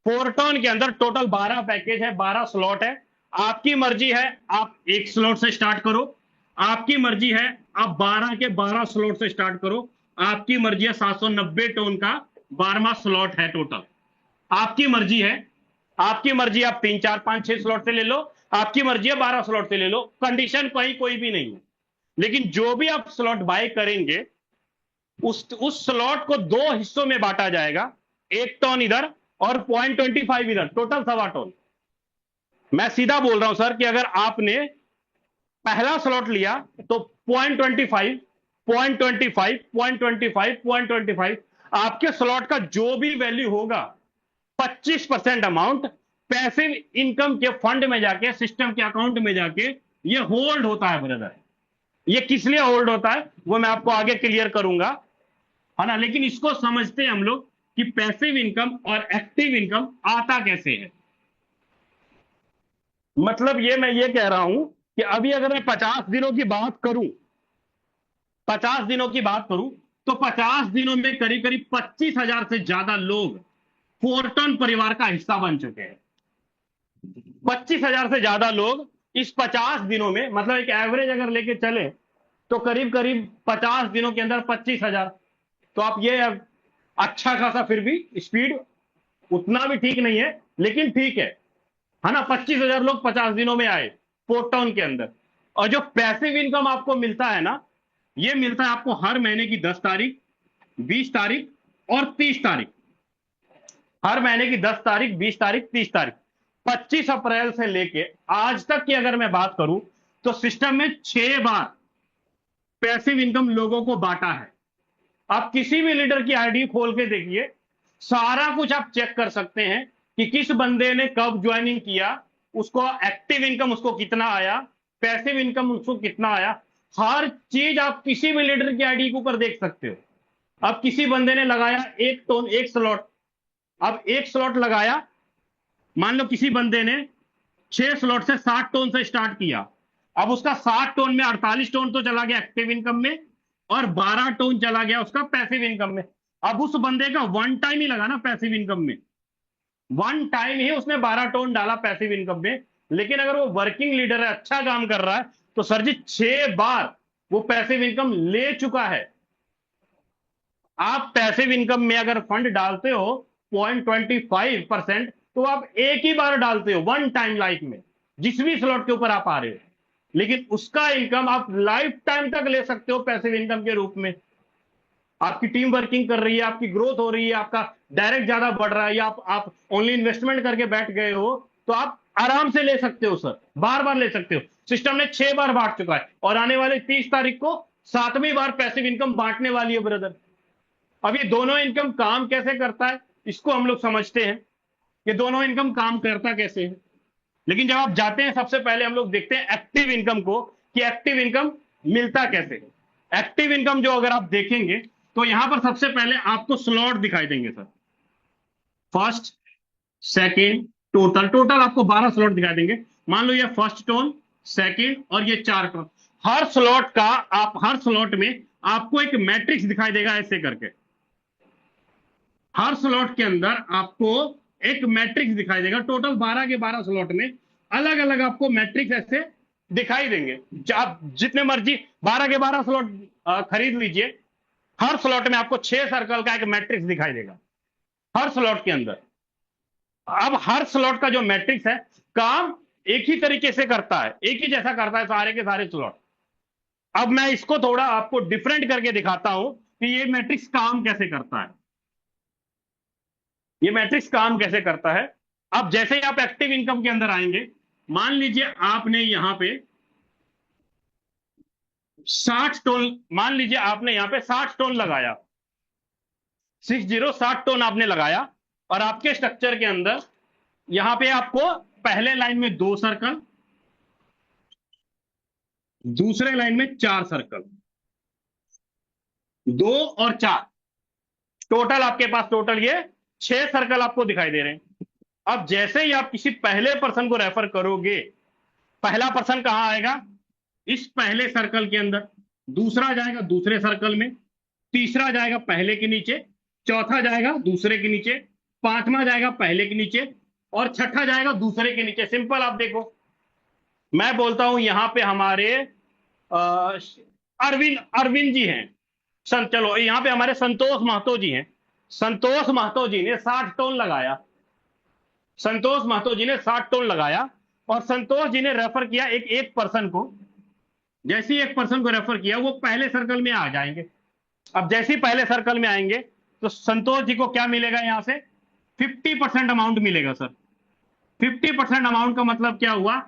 4 टोन के अंदर टोटल 12 पैकेज है, 12 स्लॉट है। आपकी मर्जी है आप एक स्लॉट से स्टार्ट करो, आपकी मर्जी है आप 12 के 12 स्लॉट से स्टार्ट करो, आपकी मर्जी है 790 टोन का 12वां स्लॉट है टोटल, आपकी मर्जी है। आपकी मर्जी आप 3 4 5 6 स्लॉट से ले लो, आपकी मर्जी है 12 स्लॉट से ले लो, कंडीशन कहीं कोई भी नहीं है। लेकिन जो भी आप स्लॉट बाय करेंगे उस स्लॉट को दो हिस्सों में बांटा जाएगा, 1 टन इधर और 0.25 इधर, टोटल 1.25 टन। मैं सीधा बोल रहा हूं सर कि अगर आपने पहला स्लॉट लिया तो 0.25 0.25 0.25 0.25 आपके स्लॉट का जो भी वैल्यू होगा 25% अमाउंट पैसिव इनकम के फंड में जाके, सिस्टम के अकाउंट में जाके ये होल्ड होता है ब्रदर। ये किस लिए होल्ड होता है वो मैं आपको आगे क्लियर करूंगा, है ना। लेकिन इसको समझते हैं हम लोग कि पैसिव इनकम और एक्टिव इनकम आता कैसे है। मतलब मैं ये कह रहा हूं कि अभी अगर मैं 50 दिनों की बात करूं, 50 दिनों की बात करूं तो 50 दिनों में करीब करीब 25,000 से ज्यादा लोग फोर्टन परिवार का हिस्सा बन चुके हैं। 25,000 से ज्यादा लोग इस 50 दिनों में, मतलब एक एवरेज अगर लेके चले तो करीब करीब 50 दिनों के अंदर 25,000। तो आप ये अच्छा खासा, फिर भी स्पीड उतना भी ठीक नहीं है लेकिन ठीक है ना। 25,000 लोग 50 दिनों में आए पोर्ट टाउन के अंदर। और जो पैसिव इनकम आपको मिलता है ना, ये मिलता है आपको हर महीने की 10 तारीख, 20 तारीख और 30 तारीख। हर महीने की 10 तारीख, 20 तारीख, 30 तारीख। 25 अप्रैल से लेके आज तक की अगर मैं बात करूं तो सिस्टम में 6 बार पैसिव इनकम लोगों को बांटा है। आप किसी भी लीडर की आईडी खोल के देखिए, सारा कुछ आप चेक कर सकते हैं कि किस बंदे ने कब ज्वाइनिंग किया, उसको एक्टिव इनकम उसको कितना आया, पैसिव इनकम उसको कितना आया। हर चीज आप किसी भी लीडर की आईडी के ऊपर देख सकते हो। अब किसी बंदे ने लगाया एक टोन, एक स्लॉट, अब एक स्लॉट लगाया, मान लो किसी बंदे ने 6 स्लॉट से 60 टोन से स्टार्ट किया, अब उसका 60 टोन में 48 टोन तो चला गया एक्टिव इनकम में और 12 टोन चला गया उसका पैसिव इनकम में। अब उस बंदे का वन टाइम ही लगा ना पैसिव इनकम में, वन टाइम ही उसने 12 टोन डाला पैसिव इनकम में। लेकिन अगर वो वर्किंग लीडर है, अच्छा काम कर रहा है, तो सर जी 6 बार वो पैसिव इनकम ले चुका है। आप पैसिव इनकम में अगर फंड डालते हो 0.25%, तो आप एक ही बार डालते हो वन टाइम लाइफ में, जिस भी स्लॉट के ऊपर आप आ रहे हो। लेकिन उसका इनकम आप लाइफ टाइम तक ले सकते हो पैसिव इनकम के रूप में। आपकी टीम वर्किंग कर रही है, आपकी ग्रोथ हो रही है, आपका डायरेक्ट ज्यादा बढ़ रहा है, या आप ओनली इन्वेस्टमेंट करके बैठ गए हो, तो आप आराम से ले सकते हो सर, बार बार ले सकते हो। सिस्टम ने 6 बार बांट चुका है और आने वाले 30 तारीख को 7वीं बार पैसिव इनकम बांटने वाली है ब्रदर। अब ये दोनों इनकम काम कैसे करता है इसको हम लोग समझते हैं कि दोनों इनकम काम करता कैसे है। लेकिन जब आप जाते हैं सबसे पहले हम लोग देखते हैं एक्टिव इनकम को, कि एक्टिव इनकम मिलता कैसे। एक्टिव इनकम जो अगर आप देखेंगे तो यहां पर सबसे पहले आपको स्लॉट दिखाई देंगे sir, first, second, total. Total आपको 12 स्लॉट दिखाई देंगे। मान लो ये फर्स्ट टोन, सेकंड और ये 4 टोन। हर स्लॉट का, आप हर स्लॉट में आपको एक मैट्रिक्स दिखाई देगा ऐसे करके। हर स्लॉट के अंदर आपको एक मैट्रिक्स दिखाई देगा। टोटल 12 के 12 स्लॉट में अलग अलग आपको मैट्रिक्स ऐसे दिखाई देंगे। आप जितने मर्जी 12 के 12 स्लॉट खरीद लीजिए, हर स्लॉट में आपको 6 सर्कल का एक मैट्रिक्स दिखाई देगा हर स्लॉट के अंदर। अब हर स्लॉट का जो मैट्रिक्स है काम एक ही तरीके से करता है, एक ही जैसा करता है सारे के सारे स्लॉट। अब मैं इसको थोड़ा आपको डिफरेंट करके दिखाता हूं कि ये मैट्रिक्स काम कैसे करता है। ये मैट्रिक्स काम कैसे करता है। अब जैसे ही आप एक्टिव इनकम के अंदर आएंगे, मान लीजिए आपने यहां पे 60 टोन, मान लीजिए आपने यहां पे 60 टोन लगाया, 60 टोन आपने लगाया। और आपके स्ट्रक्चर के अंदर यहां पे आपको पहले लाइन में 2 सर्कल, दूसरे लाइन में 4 सर्कल, 2 और 4, टोटल आपके पास टोटल ये 6 सर्कल आपको दिखाई दे रहे हैं। अब जैसे ही आप किसी पहले पर्सन को रेफर करोगे, पहला पर्सन कहां आएगा? इस पहले सर्कल के अंदर, दूसरा जाएगा दूसरे सर्कल में, तीसरा जाएगा पहले के नीचे, चौथा जाएगा दूसरे के नीचे, पांचवा जाएगा पहले के नीचे, और छठा जाएगा दूसरे के नीचे। सिंपल। आप देखो, मैं बोलता हूं यहां पे हमारे अरविंद अरविंद जी हैं। चलो यहां पे हमारे संतोष महतो जी हैं। संतोष महतो जी ने 60 टोन लगाया। संतोष महतो जी ने 60 टोन लगाया, और संतोष जी ने रेफर किया एक एक पर्सन को। जैसे ही एक पर्सन को रेफर किया, वो पहले सर्कल में आ जाएंगे। अब जैसे ही पहले सर्कल में आएंगे, तो संतोष जी को क्या मिलेगा? यहां से 50% अमाउंट मिलेगा सर। 50% अमाउंट का मतलब क्या हुआ?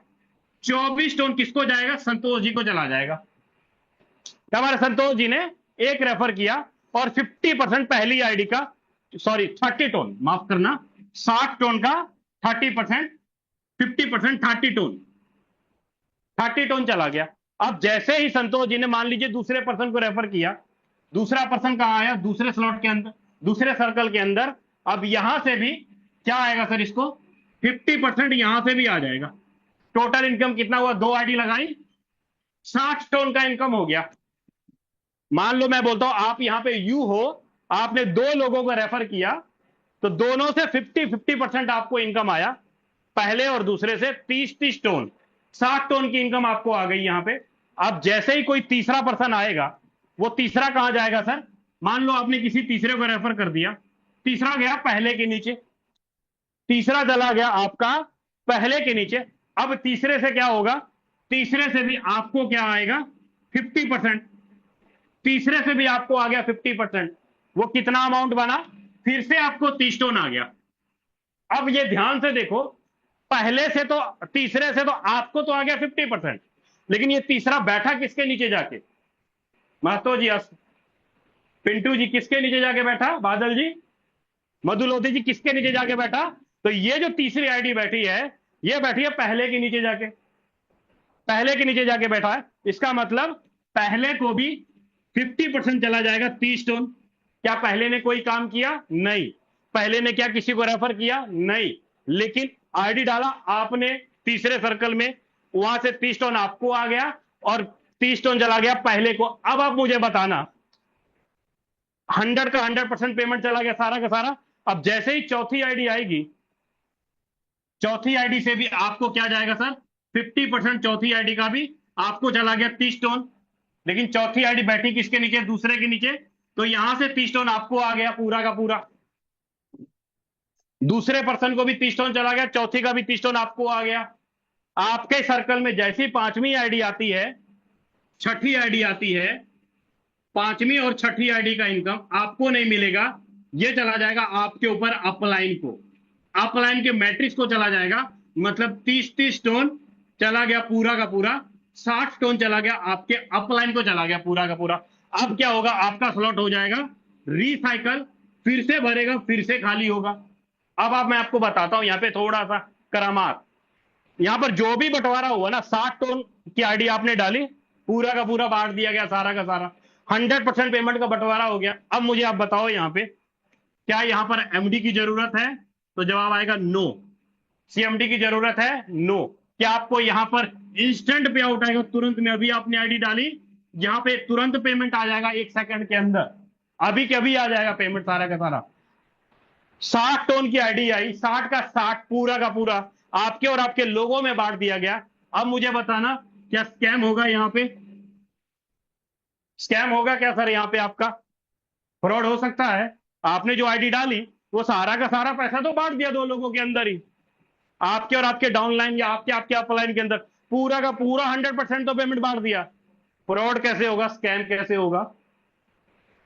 24 टोन किसको जाएगा? संतोष जी को चला जाएगा। हमारे संतोष जी ने एक रेफर किया, और 50% पहली आईडी का, सॉरी 30 टोन, माफ करना, 60 टोन का 30%, 50% 30 टोन, 30 टोन चला गया। अब जैसे ही संतोष जी ने मान लीजिए दूसरे पर्सन को रेफर किया, दूसरा पर्सन कहां आया? दूसरे स्लॉट के अंदर, दूसरे सर्कल के अंदर। अब यहां से भी क्या आएगा सर? इसको 50% यहां से भी आ जाएगा। टोटल इनकम कितना हुआ? 2 आईडी लगाई, 60 टोन का इनकम हो गया। मान लो मैं बोलता हूं आप यहां पे यू हो, आपने 2 लोगों को रेफर किया, तो दोनों से 50% आपको इनकम आया, पहले और दूसरे से 30 टोन, 60 टोन की इनकम आपको आ गई यहां पे। अब जैसे ही कोई तीसरा पर्सन आएगा, वो तीसरा कहां जाएगा सर? मान लो आपने किसी तीसरे को रेफर कर दिया, तीसरा गया पहले के नीचे, तीसरा चला गया आपका पहले के नीचे। अब तीसरे से क्या होगा? तीसरे से भी आपको क्या आएगा? 50%। तीसरे से भी आपको आ गया 50%। वो कितना अमाउंट बना? फिर से आपको 30 टोन आ गया। अब ये ध्यान से देखो, पहले से तो, तीसरे से तो आपको तो आ गया 50%, लेकिन ये तीसरा बैठा किसके नीचे जाके? महतो जी, पिंटू जी किसके नीचे जाके बैठा? बादल जी, मधुलोधी जी किसके नीचे जाके बैठा? तो ये जो तीसरी आईडी बैठी है, ये बैठी है पहले के नीचे जाके, पहले के नीचे जाके बैठा है। इसका मतलब पहले को भी 50% चला जाएगा, 30 टोन। क्या पहले ने कोई काम किया? नहीं। पहले ने क्या किसी को रेफर किया? नहीं। लेकिन आईडी डाला आपने तीसरे सर्कल में, वहां से 30 टोन आपको आ गया, और 30 टोन चला गया पहले को। अब आप मुझे बताना, 100 का 100% पेमेंट चला गया सारा का सारा। अब जैसे ही चौथी आईडी आएगी, चौथी आईडी से भी आपको क्या जाएगा सर? 50% चौथी आईडी का भी आपको चला गया 30 टोन। लेकिन चौथी आईडी बैठी किसके नीचे? दूसरे के नीचे। तो यहां से 30 टोन आपको आ गया पूरा का पूरा। दूसरे पर्सन को भी 30 टोन चला गया, चौथी का भी 30 टोन आपको आ गया। आपके सर्कल में जैसी पांचवी आईडी आती है, छठी आईडी आती है, पांचवी और छठी आईडी का इनकम आपको नहीं मिलेगा, ये चला जाएगा आपके ऊपर अपलाइन को, अपलाइन के मैट्रिक्स को चला जाएगा। मतलब 30 टोन चला गया पूरा का पूरा, 60 टोन चला गया आपके अपलाइन को, चला गया पूरा का पूरा। अब क्या होगा? आपका स्लॉट हो जाएगा रिसाइकल, फिर से भरेगा, फिर से खाली होगा। अब मैं आपको बताता हूं यहां पे थोड़ा सा करामात। यहां पर जो भी बंटवारा हुआ ना, 60 टोन की आईडी आपने डाली, पूरा का पूरा बांट दिया गया सारा का सारा, 100% पेमेंट का बंटवारा हो गया। अब मुझे आप बताओ यहां पे क्या यहां पर एमडी की जरूरत है? तो जवाब आएगा नो। सीएमडी की जरूरत है? नो। क्या आपको यहां पर इंस्टेंट पे आउट आएगा तुरंत में? अभी आपने आईडी डाली, यहां पे तुरंत पेमेंट आ जाएगा 1 सेकंड के अंदर, अभी के अभी आ जाएगा पेमेंट सारा का सारा। 60 टोन की आईडी आई, 60 का 60 पूरा का पूरा आपके और आपके लोगों में बांट दिया गया। अब मुझे बताना, क्या स्कैम होगा यहां पे? स्कैम होगा क्या सर यहां पे? आपका फ्रॉड हो सकता है। आपने जो आईडी डाली, वो सारा का सारा पैसा तो बांट दिया 2 लोगों के अंदर ही, आपके और आपके डाउनलाइन या आपके आपके अपलाइन के अंदर पूरा का पूरा 100% तो पेमेंट बांट दिया। फ्रॉड कैसे होगा? स्कैम कैसे होगा?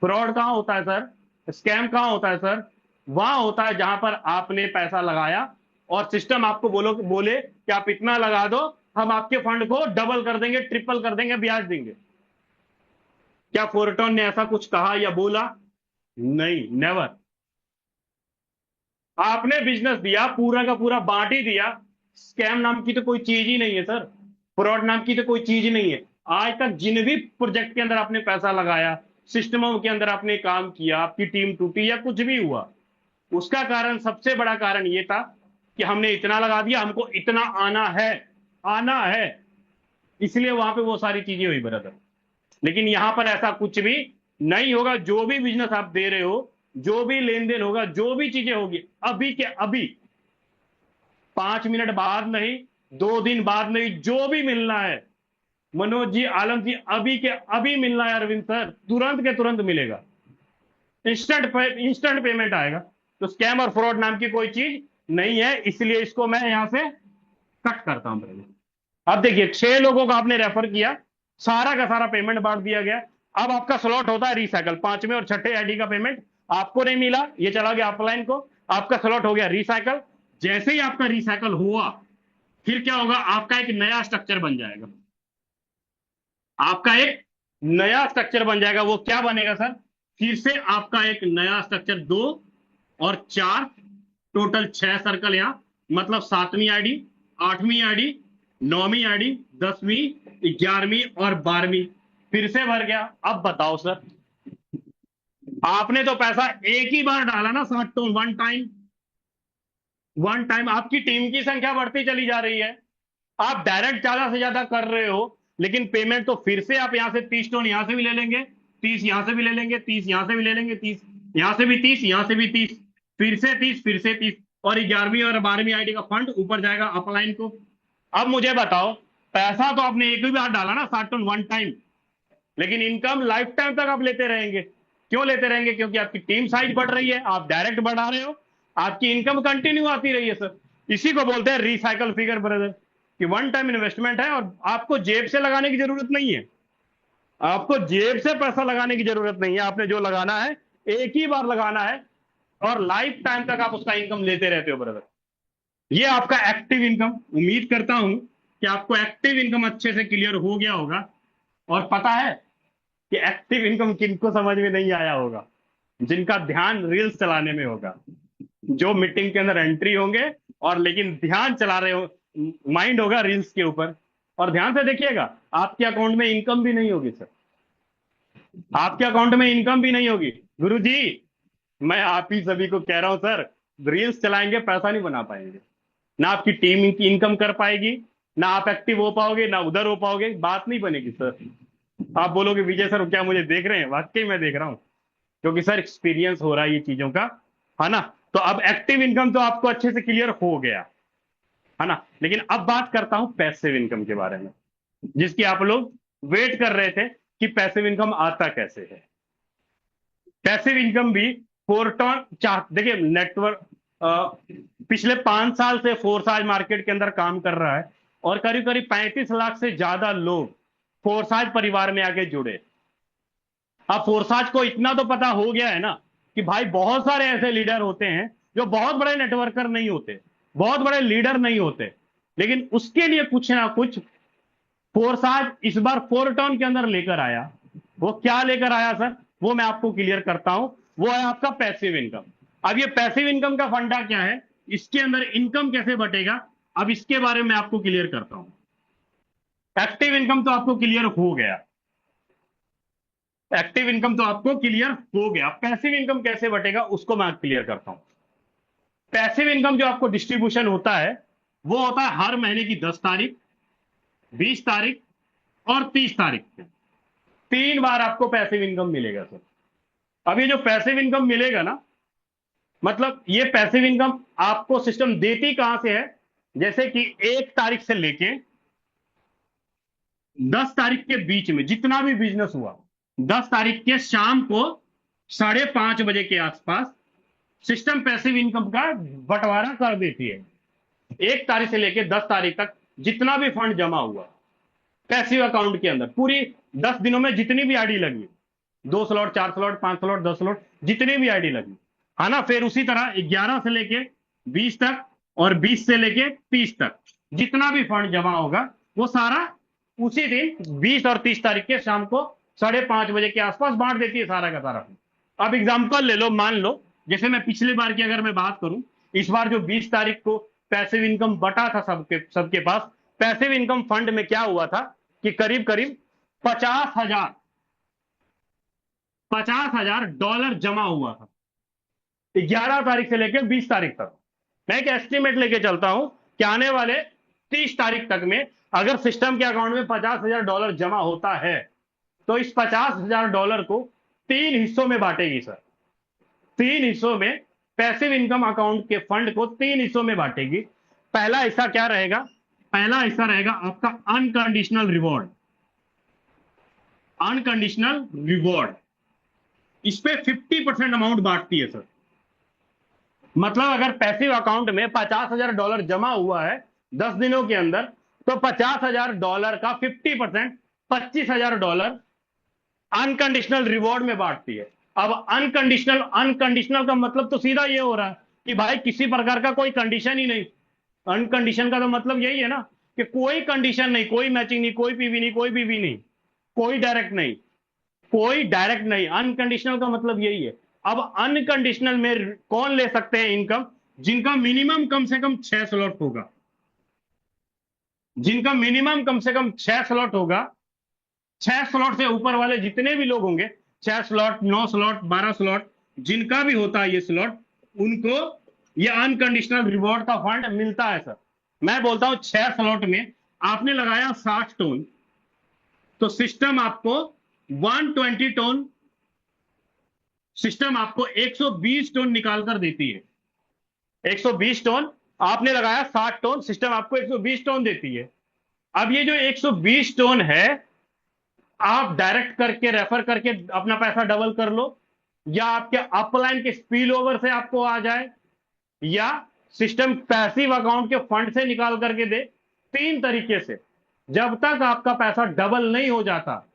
फ्रॉड कहां होता है सर? स्कैम कहां होता है सर? वहां होता है जहां पर आपने पैसा लगाया और सिस्टम आपको बोले कि आप इतना लगा दो, हम आपके फंड को डबल कर देंगे, ट्रिपल कर देंगे, ब्याज देंगे। क्या फोरटॉन ने ऐसा कुछ कहा या बोला? नहीं, नेवर। आपने बिजनेस दिया, पूरा का पूरा बांट ही दिया। स्कैम नाम की तो कोई चीज ही नहीं है सर, फ्रॉड नाम की तो कोई चीज ही नहीं है। आज तक जिन भी प्रोजेक्ट के अंदर आपने पैसा लगाया, सिस्टमों के अंदर आपने काम किया, आपकी टीम टूटी या कुछ भी हुआ, उसका कारण, सबसे बड़ा कारण ये था कि हमने इतना लगा दिया, हमको इतना आना है, आना है, इसलिए वहां पे वो सारी चीजें हुई ब्रदर। लेकिन यहां पर ऐसा कुछ भी नहीं होगा। जो भी बिजनेस आप दे रहे हो, जो भी लेन देन होगा, जो भी चीजें होगी, अभी के अभी, 5 मिनट बाद नहीं, 2 दिन बाद नहीं, जो भी मिलना है मनोज जी, आलम जी, अभी के अभी मिलना है अरविंद सर, तुरंत के तुरंत मिलेगा। इंस्टेंट पेमेंट आएगा। तो स्कैम और फ्रॉड नाम की कोई चीज नहीं है, इसलिए इसको मैं यहां से कट करता हूं पहले। अब देखिए, 6 लोगों को आपने रेफर किया, सारा का सारा पेमेंट बांट दिया गया। अब आपका स्लॉट होता है रिसाइकल, 5वें और 6ठे आईडी का पेमेंट आपको नहीं मिला, ये चला गया अपलाइन को, आपका स्लॉट हो गया रिसाइकल। जैसे ही आपका रिसाइकल हुआ, फिर क्या होगा, आपका एक नया स्ट्रक्चर बन जाएगा। आपका एक नया स्ट्रक्चर बन जाएगा। वो क्या बनेगा सर? फिर से आपका एक नया स्ट्रक्चर, 2 और 4, टोटल 6 सर्कल यहां, मतलब 7वीं आईडी, 8वीं आईडी, 9वीं आईडी, 10वीं, 11वीं और 12वीं फिर से भर गया। अब बताओ सर, आपने तो पैसा एक ही बार डाला ना सर, तो वन टाइम, वन टाइम आपकी टीम की संख्या बढ़ती चली जा रही है, आप डायरेक्ट ज्यादा से ज्यादा कर रहे हो, लेकिन पेमेंट तो फिर से आप यहां से 30 टोन यहां से भी ले लेंगे, 30 यहां से भी ले लेंगे, 30 यहां से भी ले लेंगे, 30 यहां से भी, 30 यहां से भी, 30 फिर से 30, फिर से 30, और 11वीं और 12वीं आईडी का फंड ऊपर जाएगा अपलाइन को। अब मुझे बताओ, पैसा तो आपने एक ही बार डाला ना 60 टन वन टाइम, लेकिन इनकम लाइफ टाइम तक आप लेते रहेंगे। क्यों लेते रहेंगे? क्योंकि आपकी टीम साइज बढ़ रही है, आप डायरेक्ट बढ़ा रहे हो, आपकी इनकम कंटिन्यू आती रही है सर। इसी को बोलते हैं रिसाइकल फिगर ब्रदर, कि वन टाइम इन्वेस्टमेंट है और आपको जेब से लगाने की जरूरत नहीं है। आपको जेब से पैसा लगाने की जरूरत नहीं है, आपने जो लगाना है एक ही बार लगाना है, और लाइफ टाइम तक आप उसका इनकम लेते रहते हो ब्रदर। ये आपका एक्टिव इनकम। उम्मीद करता हूं कि आपको एक्टिव इनकम अच्छे से क्लियर हो गया होगा। और पता है कि एक्टिव इनकम किनको समझ में नहीं आया होगा? जिनका ध्यान रील्स चलाने में होगा, जो मीटिंग के अंदर एंट्री होंगे और लेकिन ध्यान चला रहे हो, माइंड होगा रील्स के ऊपर। और ध्यान से देखिएगा, आपके अकाउंट में इनकम भी नहीं होगी सर, आपके अकाउंट में इनकम भी नहीं होगी। गुरुजी, मैं आप ही सभी को कह रहा हूं सर, रील्स चलाएंगे पैसा नहीं बना पाएंगे, ना आपकी टीम की इनकम कर पाएगी, ना आप एक्टिव हो पाओगे, ना उधर हो पाओगे, बात नहीं बनेगी सर। आप बोलोगे विजय सर क्या मुझे देख रहे हैं? वाकई मैं देख रहा हूं, क्योंकि सर एक्सपीरियंस हो रहा है ये चीजों का, है ना। तो अब एक्टिव इनकम तो आपको अच्छे से क्लियर हो गया, है ना। लेकिन अब बात करता हूं पैसिव इनकम के बारे में, जिसकी आप लोग वेट कर रहे थे कि पैसिव इनकम आता कैसे है। पैसिव इनकम भी फोरटॉन चाह, देखिए नेटवर्क पिछले 5 साल से फोरसाज मार्केट के अंदर काम कर रहा है, और करीब करीब 35 लाख से ज्यादा लोग फोरसाज परिवार में आके जुड़े। अब फोरसाज को इतना तो पता हो गया है ना कि भाई बहुत सारे ऐसे लीडर होते हैं जो बहुत बड़े नेटवर्कर नहीं होते, बहुत बड़े लीडर नहीं होते, लेकिन उसके लिए कुछ ना कुछ फोरसाज इस बार फोरटॉन के अंदर लेकर आया। वो क्या लेकर आया सर, वो मैं आपको क्लियर करता हूं। वो है आपका पैसिव इनकम। अब ये पैसिव इनकम का फंडा क्या है, इसके अंदर इनकम कैसे बटेगा, अब इसके बारे में आपको क्लियर करता हूं। एक्टिव इनकम तो आपको क्लियर हो गया, एक्टिव इनकम तो आपको क्लियर हो गया। पैसिव इनकम कैसे बटेगा उसको मैं क्लियर करता हूं। पैसिव इनकम जो आपको डिस्ट्रीब्यूशन होता है, वो होता है हर महीने की 10 तारीख, 20 तारीख और 30 तारीख को 3 बार आपको पैसिव इनकम मिलेगा सर। अब ये जो पैसिव इनकम मिलेगा ना, मतलब ये पैसिव इनकम आपको सिस्टम देती कहां से है, जैसे कि 1 तारीख से लेके 10 तारीख के बीच में जितना भी बिजनेस हुआ, 10 तारीख के शाम को 5:30 बजे के आसपास सिस्टम पैसिव इनकम का बंटवारा कर देती है। 1 तारीख से लेके 10 तारीख तक जितना भी फंड जमा हुआ पैसिव अकाउंट के अंदर, पूरी 10 दिनों में जितनी भी आईडी लगी, 2 स्लॉट, 4 स्लॉट, 5 स्लॉट, 10 स्लॉट, जितनी भी आईडी लगी, है ना। फिर उसी तरह 11 से लेके 20 तक और 20 से लेके 30 तक जितना भी फंड जमा होगा, वो सारा उसी दिन 20 और 30 तारीख के शाम को 5:30 बजे के आसपास बांट देती है सारा का सारा। अब एग्जाम्पल ले लो, मान लो जैसे मैं पिछली बार की अगर मैं बात करूं, इस बार जो 20 तारीख को पैसिव इनकम बटा था सबके सबके पास, पैसिव इनकम फंड में क्या हुआ था कि करीब करीब 50,000 $50,000 जमा हुआ था 11 तारीख से लेकर 20 तारीख तक। मैं एक एस्टिमेट लेके चलता हूं कि आने वाले 30 तारीख तक में अगर सिस्टम के अकाउंट में $50,000 जमा होता है तो इस $50,000 को 3 हिस्सों में बांटेगी सर। 3 हिस्सों में पैसिव इनकम अकाउंट के फंड को 3 हिस्सों में बांटेगी। पहला हिस्सा क्या रहेगा? पहला हिस्सा रहेगा आपका अनकंडीशनल रिवॉर्ड। अनकंडीशनल रिवॉर्ड इस पे 50% अमाउंट बांटती है सर। मतलब अगर पैसिव अकाउंट में $50,000 जमा हुआ है 10 दिनों के अंदर, तो $50,000 का 50% $25,000 अनकंडीशनल रिवॉर्ड में बांटती है। अब अनकंडीशनल अनकंडीशनल का मतलब तो सीधा ये हो रहा है कि भाई किसी प्रकार का कोई कंडीशन ही नहीं। अनकंडीशन का तो मतलब यही है ना कि कोई कंडीशन नहीं, कोई मैचिंग नहीं, कोई पीवी नहीं, कोई पीवी नहीं, कोई डायरेक्ट नहीं, कोई डायरेक्ट नहीं। अनकंडीशनल का मतलब यही है। अब अनकंडीशनल में कौन ले सकते हैं इनकम? जिनका मिनिमम कम से कम 6 स्लॉट होगा। जिनका मिनिमम कम से कम 6 स्लॉट होगा, 6 स्लॉट से ऊपर वाले जितने भी लोग होंगे, 6 स्लॉट, 9 स्लॉट, 12 स्लॉट, जिनका भी होता है ये स्लॉट, उनको ये अनकंडीशनल रिवॉर्ड का फंड मिलता है सर। मैं बोलता हूं 6 स्लॉट में आपने लगाया 60 टोन, तो सिस्टम आपको 120 टोन, सिस्टम आपको 120 टोन निकाल कर देती है। 120 टोन आपने लगाया, 60 टोन, सिस्टम आपको 120 टोन देती है। अब ये जो 120 टोन है, आप डायरेक्ट करके रेफर करके अपना पैसा डबल कर लो, या आपके अपलाइन के स्पील ओवर से आपको आ जाए, या सिस्टम पैसिव अकाउंट के फंड से निकाल करके दे। 3 तरीके से जब तक आपका पैसा डबल नहीं हो जाता,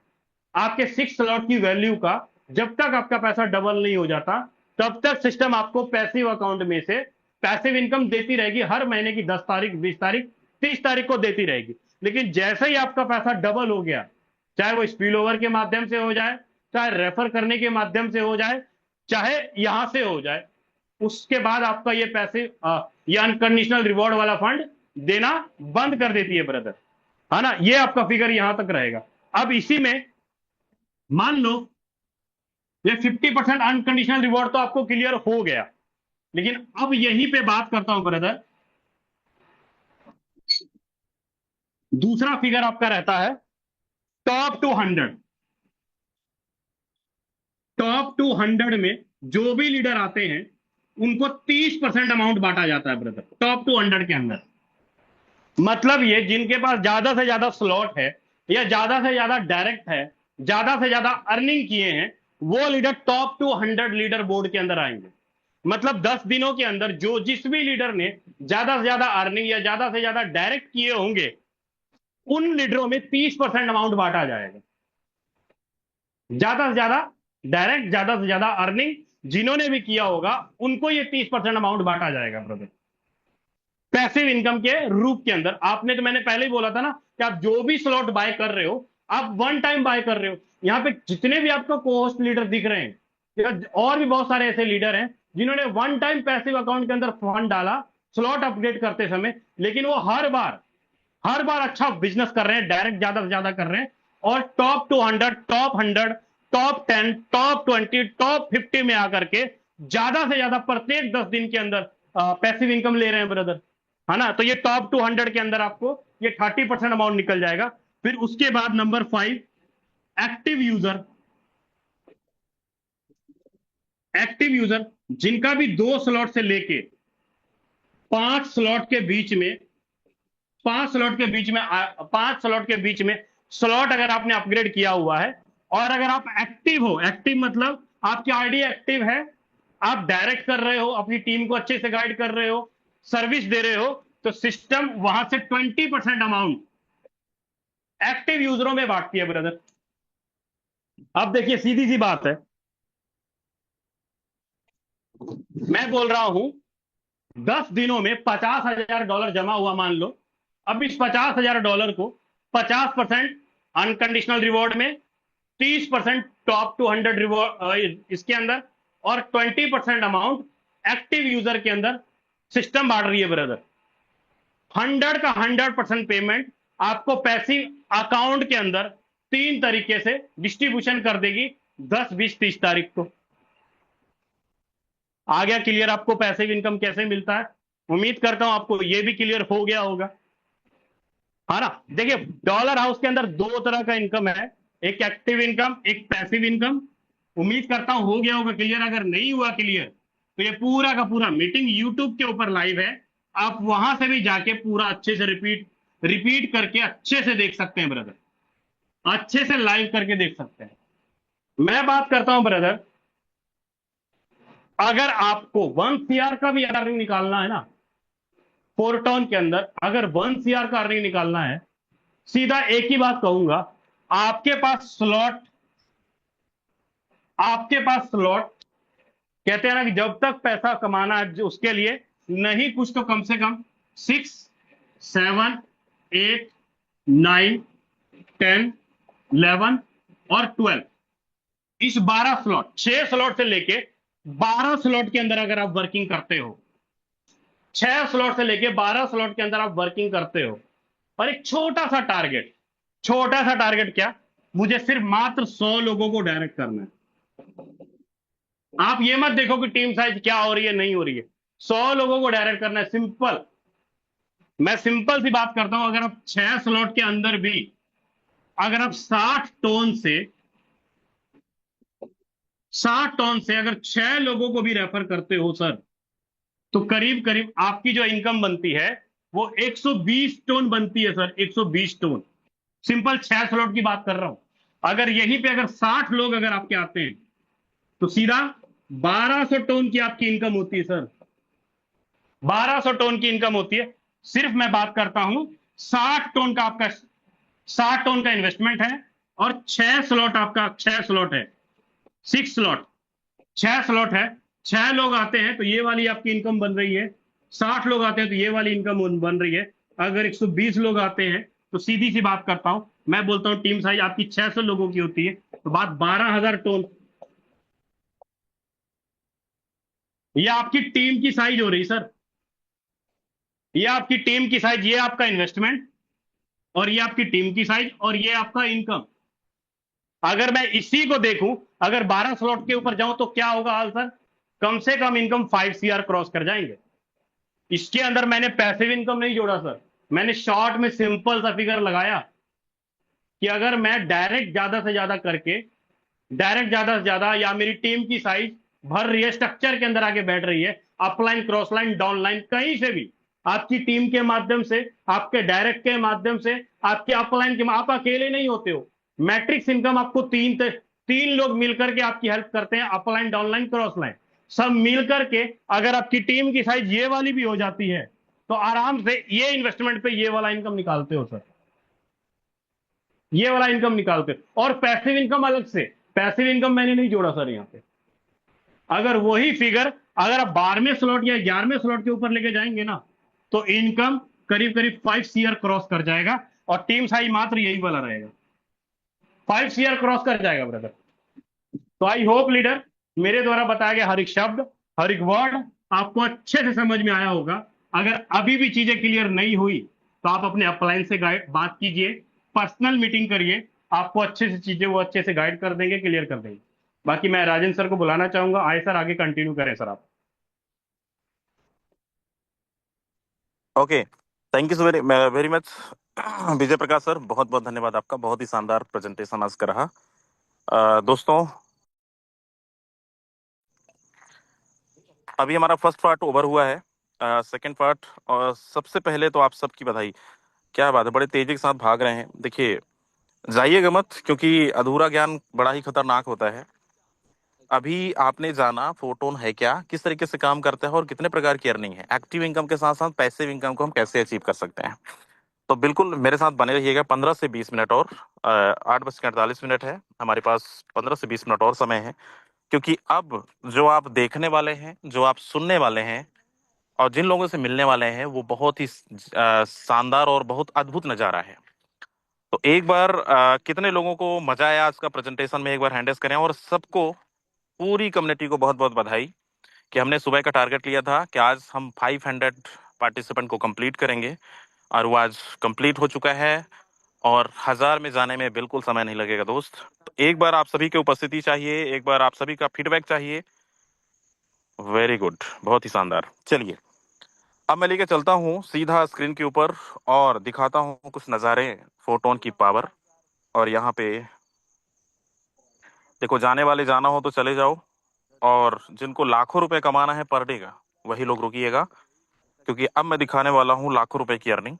आपके 6 स्लॉट की वैल्यू का जब तक आपका पैसा डबल नहीं हो जाता, तब तक सिस्टम आपको पैसिव अकाउंट में से पैसिव इनकम देती रहेगी। हर महीने की 10 तारीख, 20 तारीख, 30 तारीख को देती रहेगी। लेकिन जैसे ही आपका पैसा डबल हो गया, चाहे वो स्पिल ओवर के माध्यम से हो जाए, चाहे रेफर करने के माध्यम से हो जाए, चाहे यहां से हो जाए, उसके बाद आपका ये पैसे ये अनकंडीशनल रिवॉर्ड वाला फंड देना बंद कर देती है ब्रदर, है ना। ये आपका फिगर यहां तक रहेगा। अब इसी में मान लो ये 50% अनकंडीशनल रिवॉर्ड तो आपको क्लियर हो गया, लेकिन अब यहीं पे बात करता हूं ब्रदर, दूसरा फिगर आपका रहता है टॉप 200। टॉप 200 में जो भी लीडर आते हैं उनको 30% अमाउंट बांटा जाता है ब्रदर, टॉप 200 के अंदर। मतलब ये जिनके पास ज्यादा से ज्यादा स्लॉट है, या ज्यादा से ज्यादा डायरेक्ट है, ज्यादा से ज्यादा अर्निंग किए हैं, वो लीडर टॉप 200 लीडर बोर्ड के अंदर आएंगे। मतलब 10 दिनों के अंदर जो जिस भी लीडर ने ज्यादा से ज्यादा अर्निंग या ज्यादा से ज्यादा डायरेक्ट किए होंगे, उन लीडरों में 30% अमाउंट बांटा जाएगा। ज्यादा से ज्यादा डायरेक्ट, ज्यादा से ज्यादा अर्निंग जिन्होंने भी किया होगा, उनको ये 30% अमाउंट बांटा जाएगा ब्रदर, पैसिव इनकम के रूप के अंदर। आपने तो, मैंने पहले ही बोला था ना कि आप जो भी स्लॉट बाय कर रहे हो, आप वन टाइम बाय कर रहे हो। यहां पे जितने भी आपको कोहोस्ट लीडर दिख रहे हैं, या और भी बहुत सारे ऐसे लीडर हैं जिन्होंने वन टाइम पैसिव अकाउंट के अंदर फंड डाला स्लॉट अपडेट करते समय, लेकिन वो हर बार अच्छा बिजनेस कर रहे हैं, डायरेक्ट ज्यादा से ज्यादा कर रहे हैं, और top 200, top 100, top 10, top 20, top 50 में आकर के ज्यादा से ज्यादा प्रत्येक 10 दिन के अंदर पैसिव इनकम ले रहे हैं ब्रदर, है ना। तो ये टॉप 200 के अंदर आपको ये 30% अमाउंट निकल जाएगा। फिर उसके बाद number 5, active user. Active user जिनका भी 2 स्लॉट से लेके 5 स्लॉट के बीच में, 5 स्लॉट के बीच में 5 स्लॉट के बीच में स्लॉट अगर आपने अपग्रेड किया हुआ है, और अगर आप एक्टिव हो, एक्टिव मतलब आपकी आईडी एक्टिव है, आप डायरेक्ट कर रहे हो, अपनी टीम को अच्छे से गाइड कर रहे हो, सर्विस दे रहे हो, तो सिस्टम वहां से 20% अमाउंट एक्टिव यूजरों में बांटती है ब्रदर। अब देखिए सीधी सी बात है, मैं बोल रहा हूं 10 दिनों में $50,000 जमा हुआ मान लो। अब इस $50,000 को 50% अनकंडीशनल रिवॉर्ड में, 30% टॉप 200 रिवॉर्ड इसके अंदर, और 20% अमाउंट एक्टिव यूजर के अंदर सिस्टम बांट रही है ब्रदर। 100 का 100% पेमेंट आपको पैसिव अकाउंट के अंदर 3 तरीके से डिस्ट्रीब्यूशन कर देगी 10, 20, 30 तारीख को। आ गया क्लियर आपको पैसिव इनकम कैसे मिलता है? उम्मीद करता हूं आपको ये भी क्लियर हो गया होगा, है ना। देखिए, डॉलर हाउस के अंदर दो तरह का इनकम है, एक एक्टिव इनकम, एक पैसिव इनकम। उम्मीद करता हूं हो गया होगा क्लियर। अगर नहीं हुआ क्लियर तो ये पूरा का पूरा मीटिंग यूट्यूब के ऊपर लाइव है, आप वहां से भी जाके पूरा अच्छे से रिपीट रिपीट करके अच्छे से देख सकते हैं ब्रदर, अच्छे से लाइव करके देख सकते हैं। मैं बात करता हूं ब्रदर, अगर आपको 1 CR का भी अर्निंग निकालना है ना, फोरटोन के अंदर अगर 1 CR का अर्निंग निकालना है, सीधा एक ही बात कहूंगा, आपके पास स्लॉट आपके पास स्लॉट कहते हैं ना कि जब तक पैसा कमाना है उसके लिए नहीं कुछ तो कम से कम 6, 7, 8, 9, 10, 11 और 12, इस 12 स्लॉट, 6 स्लॉट से लेके 12 स्लॉट के अंदर अगर आप वर्किंग करते हो, 6 स्लॉट से लेके 12 स्लॉट के अंदर आप वर्किंग करते हो, और एक छोटा सा टारगेट, छोटा सा टारगेट क्या, मुझे सिर्फ मात्र 100 लोगों को डायरेक्ट करना है। आप ये मत देखो कि टीम साइज क्या हो रही है नहीं हो रही है, 100 लोगों को डायरेक्ट करना है, सिंपल। मैं सिंपल सी बात करता हूं, अगर आप 6 स्लॉट के अंदर भी अगर आप 60 टोन से अगर 6 लोगों को भी रेफर करते हो सर, तो करीब करीब आपकी जो इनकम बनती है वो 120 टोन बनती है सर, 120 टोन। सिंपल 6 स्लॉट की बात कर रहा हूं। अगर यहीं पे अगर 60 लोग अगर आपके आते हैं तो सीधा 1200 टोन की आपकी इनकम होती है सर, 1200 टोन की इनकम होती है। सिर्फ मैं बात करता हूं 60 टोन का आपका, 60 टोन का इन्वेस्टमेंट है, और 6 स्लॉट आपका, 6 स्लॉट है, 6 स्लॉट, 6 स्लॉट है। 6 लोग आते हैं तो ये वाली आपकी इनकम बन रही है, 60 लोग आते हैं तो ये वाली इनकम बन रही है। अगर 120 लोग आते हैं तो सीधी सी बात करता हूं, मैं बोलता हूं टीम साइज आपकी 600 लोगों की होती है, तो बात 12,000 टोन, ये आपकी टीम की साइज हो रही सर, ये आपकी टीम की साइज, ये आपका इन्वेस्टमेंट, और ये आपकी टीम की साइज, और ये आपका इनकम। अगर मैं इसी को देखूं, अगर 12 स्लॉट के ऊपर जाऊं तो क्या होगा हाल सर, कम से कम इनकम 5 CR क्रॉस कर जाएंगे। इसके अंदर मैंने पैसिव इनकम नहीं जोड़ा सर, मैंने शॉर्ट में सिंपल सा फिगर लगाया कि अगर मैं डायरेक्ट ज्यादा से ज्यादा करके, डायरेक्ट ज्यादा से ज्यादा, या मेरी टीम की साइज भर रही है, स्ट्रक्चर के अंदर आगे बैठ रही है, upline, cross line, down line, कहीं से भी, आपकी टीम के माध्यम से, आपके डायरेक्ट के माध्यम से, आपके अपलाइन के, आप अकेले नहीं होते हो। मैट्रिक्स इनकम आपको तीन लोग मिलकर के आपकी हेल्प करते हैं, अपलाइन, डाउनलाइन, क्रॉस लाइन, सब मिलकर के। अगर आपकी टीम की साइज ये वाली भी हो जाती है तो आराम से ये इन्वेस्टमेंट पे ये वाला इनकम निकालते हो सर, ये वाला इनकम निकालते हो। और पैसिव इनकम अलग से, पैसिव इनकम मैंने नहीं जोड़ा सर यहाँ पे। अगर वही फिगर अगर आप 12वें स्लॉट या 11वें स्लॉट के ऊपर लेके जाएंगे ना, तो इनकम करीब करीब 5 CR क्रॉस कर जाएगा, और टीम साइज मात्र यही वाला रहेगा, 5 CR क्रॉस कर जाएगा ब्रदर। तो आई होप लीडर, मेरे द्वारा बताया गया हर एक शब्द, हर एक वर्ड आपको अच्छे से समझ में आया होगा। अगर अभी भी चीजें क्लियर नहीं हुई तो आप अपने अपलाइन से गाइड बात कीजिए, पर्सनल मीटिंग करिए, आपको अच्छे से चीजें वो अच्छे से गाइड कर देंगे, क्लियर कर देंगे। बाकी मैं राजेंद्र सर को बुलाना चाहूंगा, आए सर आगे कंटिन्यू करें सर आप। Okay, thank you so very very much Vijay Prakash sir, बहुत बहुत धन्यवाद आपका, बहुत ही शानदार प्रेजेंटेशन आज का रहा। दोस्तों, अभी हमारा फर्स्ट पार्ट ओवर हुआ है, सेकंड पार्ट, और सबसे पहले तो आप सबकी बधाई। क्या बात है, बड़े तेजी के साथ भाग रहे हैं। देखिए, जाइएगा मत, क्योंकि अधूरा ज्ञान बड़ा ही खतरनाक होता है। अभी आपने जाना फोटोन है क्या, किस तरीके से काम करता है, और कितने प्रकार की अर्निंग है, एक्टिव इनकम के साथ साथ पैसिव इनकम को हम कैसे अचीव कर सकते हैं। तो बिल्कुल मेरे साथ बने रहिएगा 15 से 20 मिनट और। 8:48 है हमारे पास, 15 से 20 मिनट और समय है। क्योंकि अब जो आप देखने वाले हैं, जो आप सुनने वाले हैं, और जिन लोगों से मिलने वाले हैं, वो बहुत ही शानदार और बहुत अद्भुत नज़ारा है। तो एक बार कितने लोगों को मजा आया आज का प्रेजेंटेशन में, एक बार हैंडल्स करें। और सबको, पूरी कम्युनिटी को बहुत बहुत बधाई कि हमने सुबह का टारगेट लिया था कि आज हम 500 पार्टिसिपेंट को कंप्लीट करेंगे, और वो आज कंप्लीट हो चुका है। और 1000 में जाने में बिल्कुल समय नहीं लगेगा दोस्त। तो एक बार आप सभी की उपस्थिति चाहिए, एक बार आप सभी का फीडबैक चाहिए। वेरी गुड, बहुत ही शानदार। चलिए, अब मैं लेके चलता हूँ सीधा स्क्रीन के ऊपर और दिखाता हूँ कुछ नज़ारे फोटोन की पावर। और यहाँ पे देखो, जाने वाले जाना हो तो चले जाओ, और जिनको लाखों रुपए कमाना है पर डे का, वही लोग रुकिएगा, क्योंकि अब मैं दिखाने वाला हूँ लाखों रुपए की अर्निंग।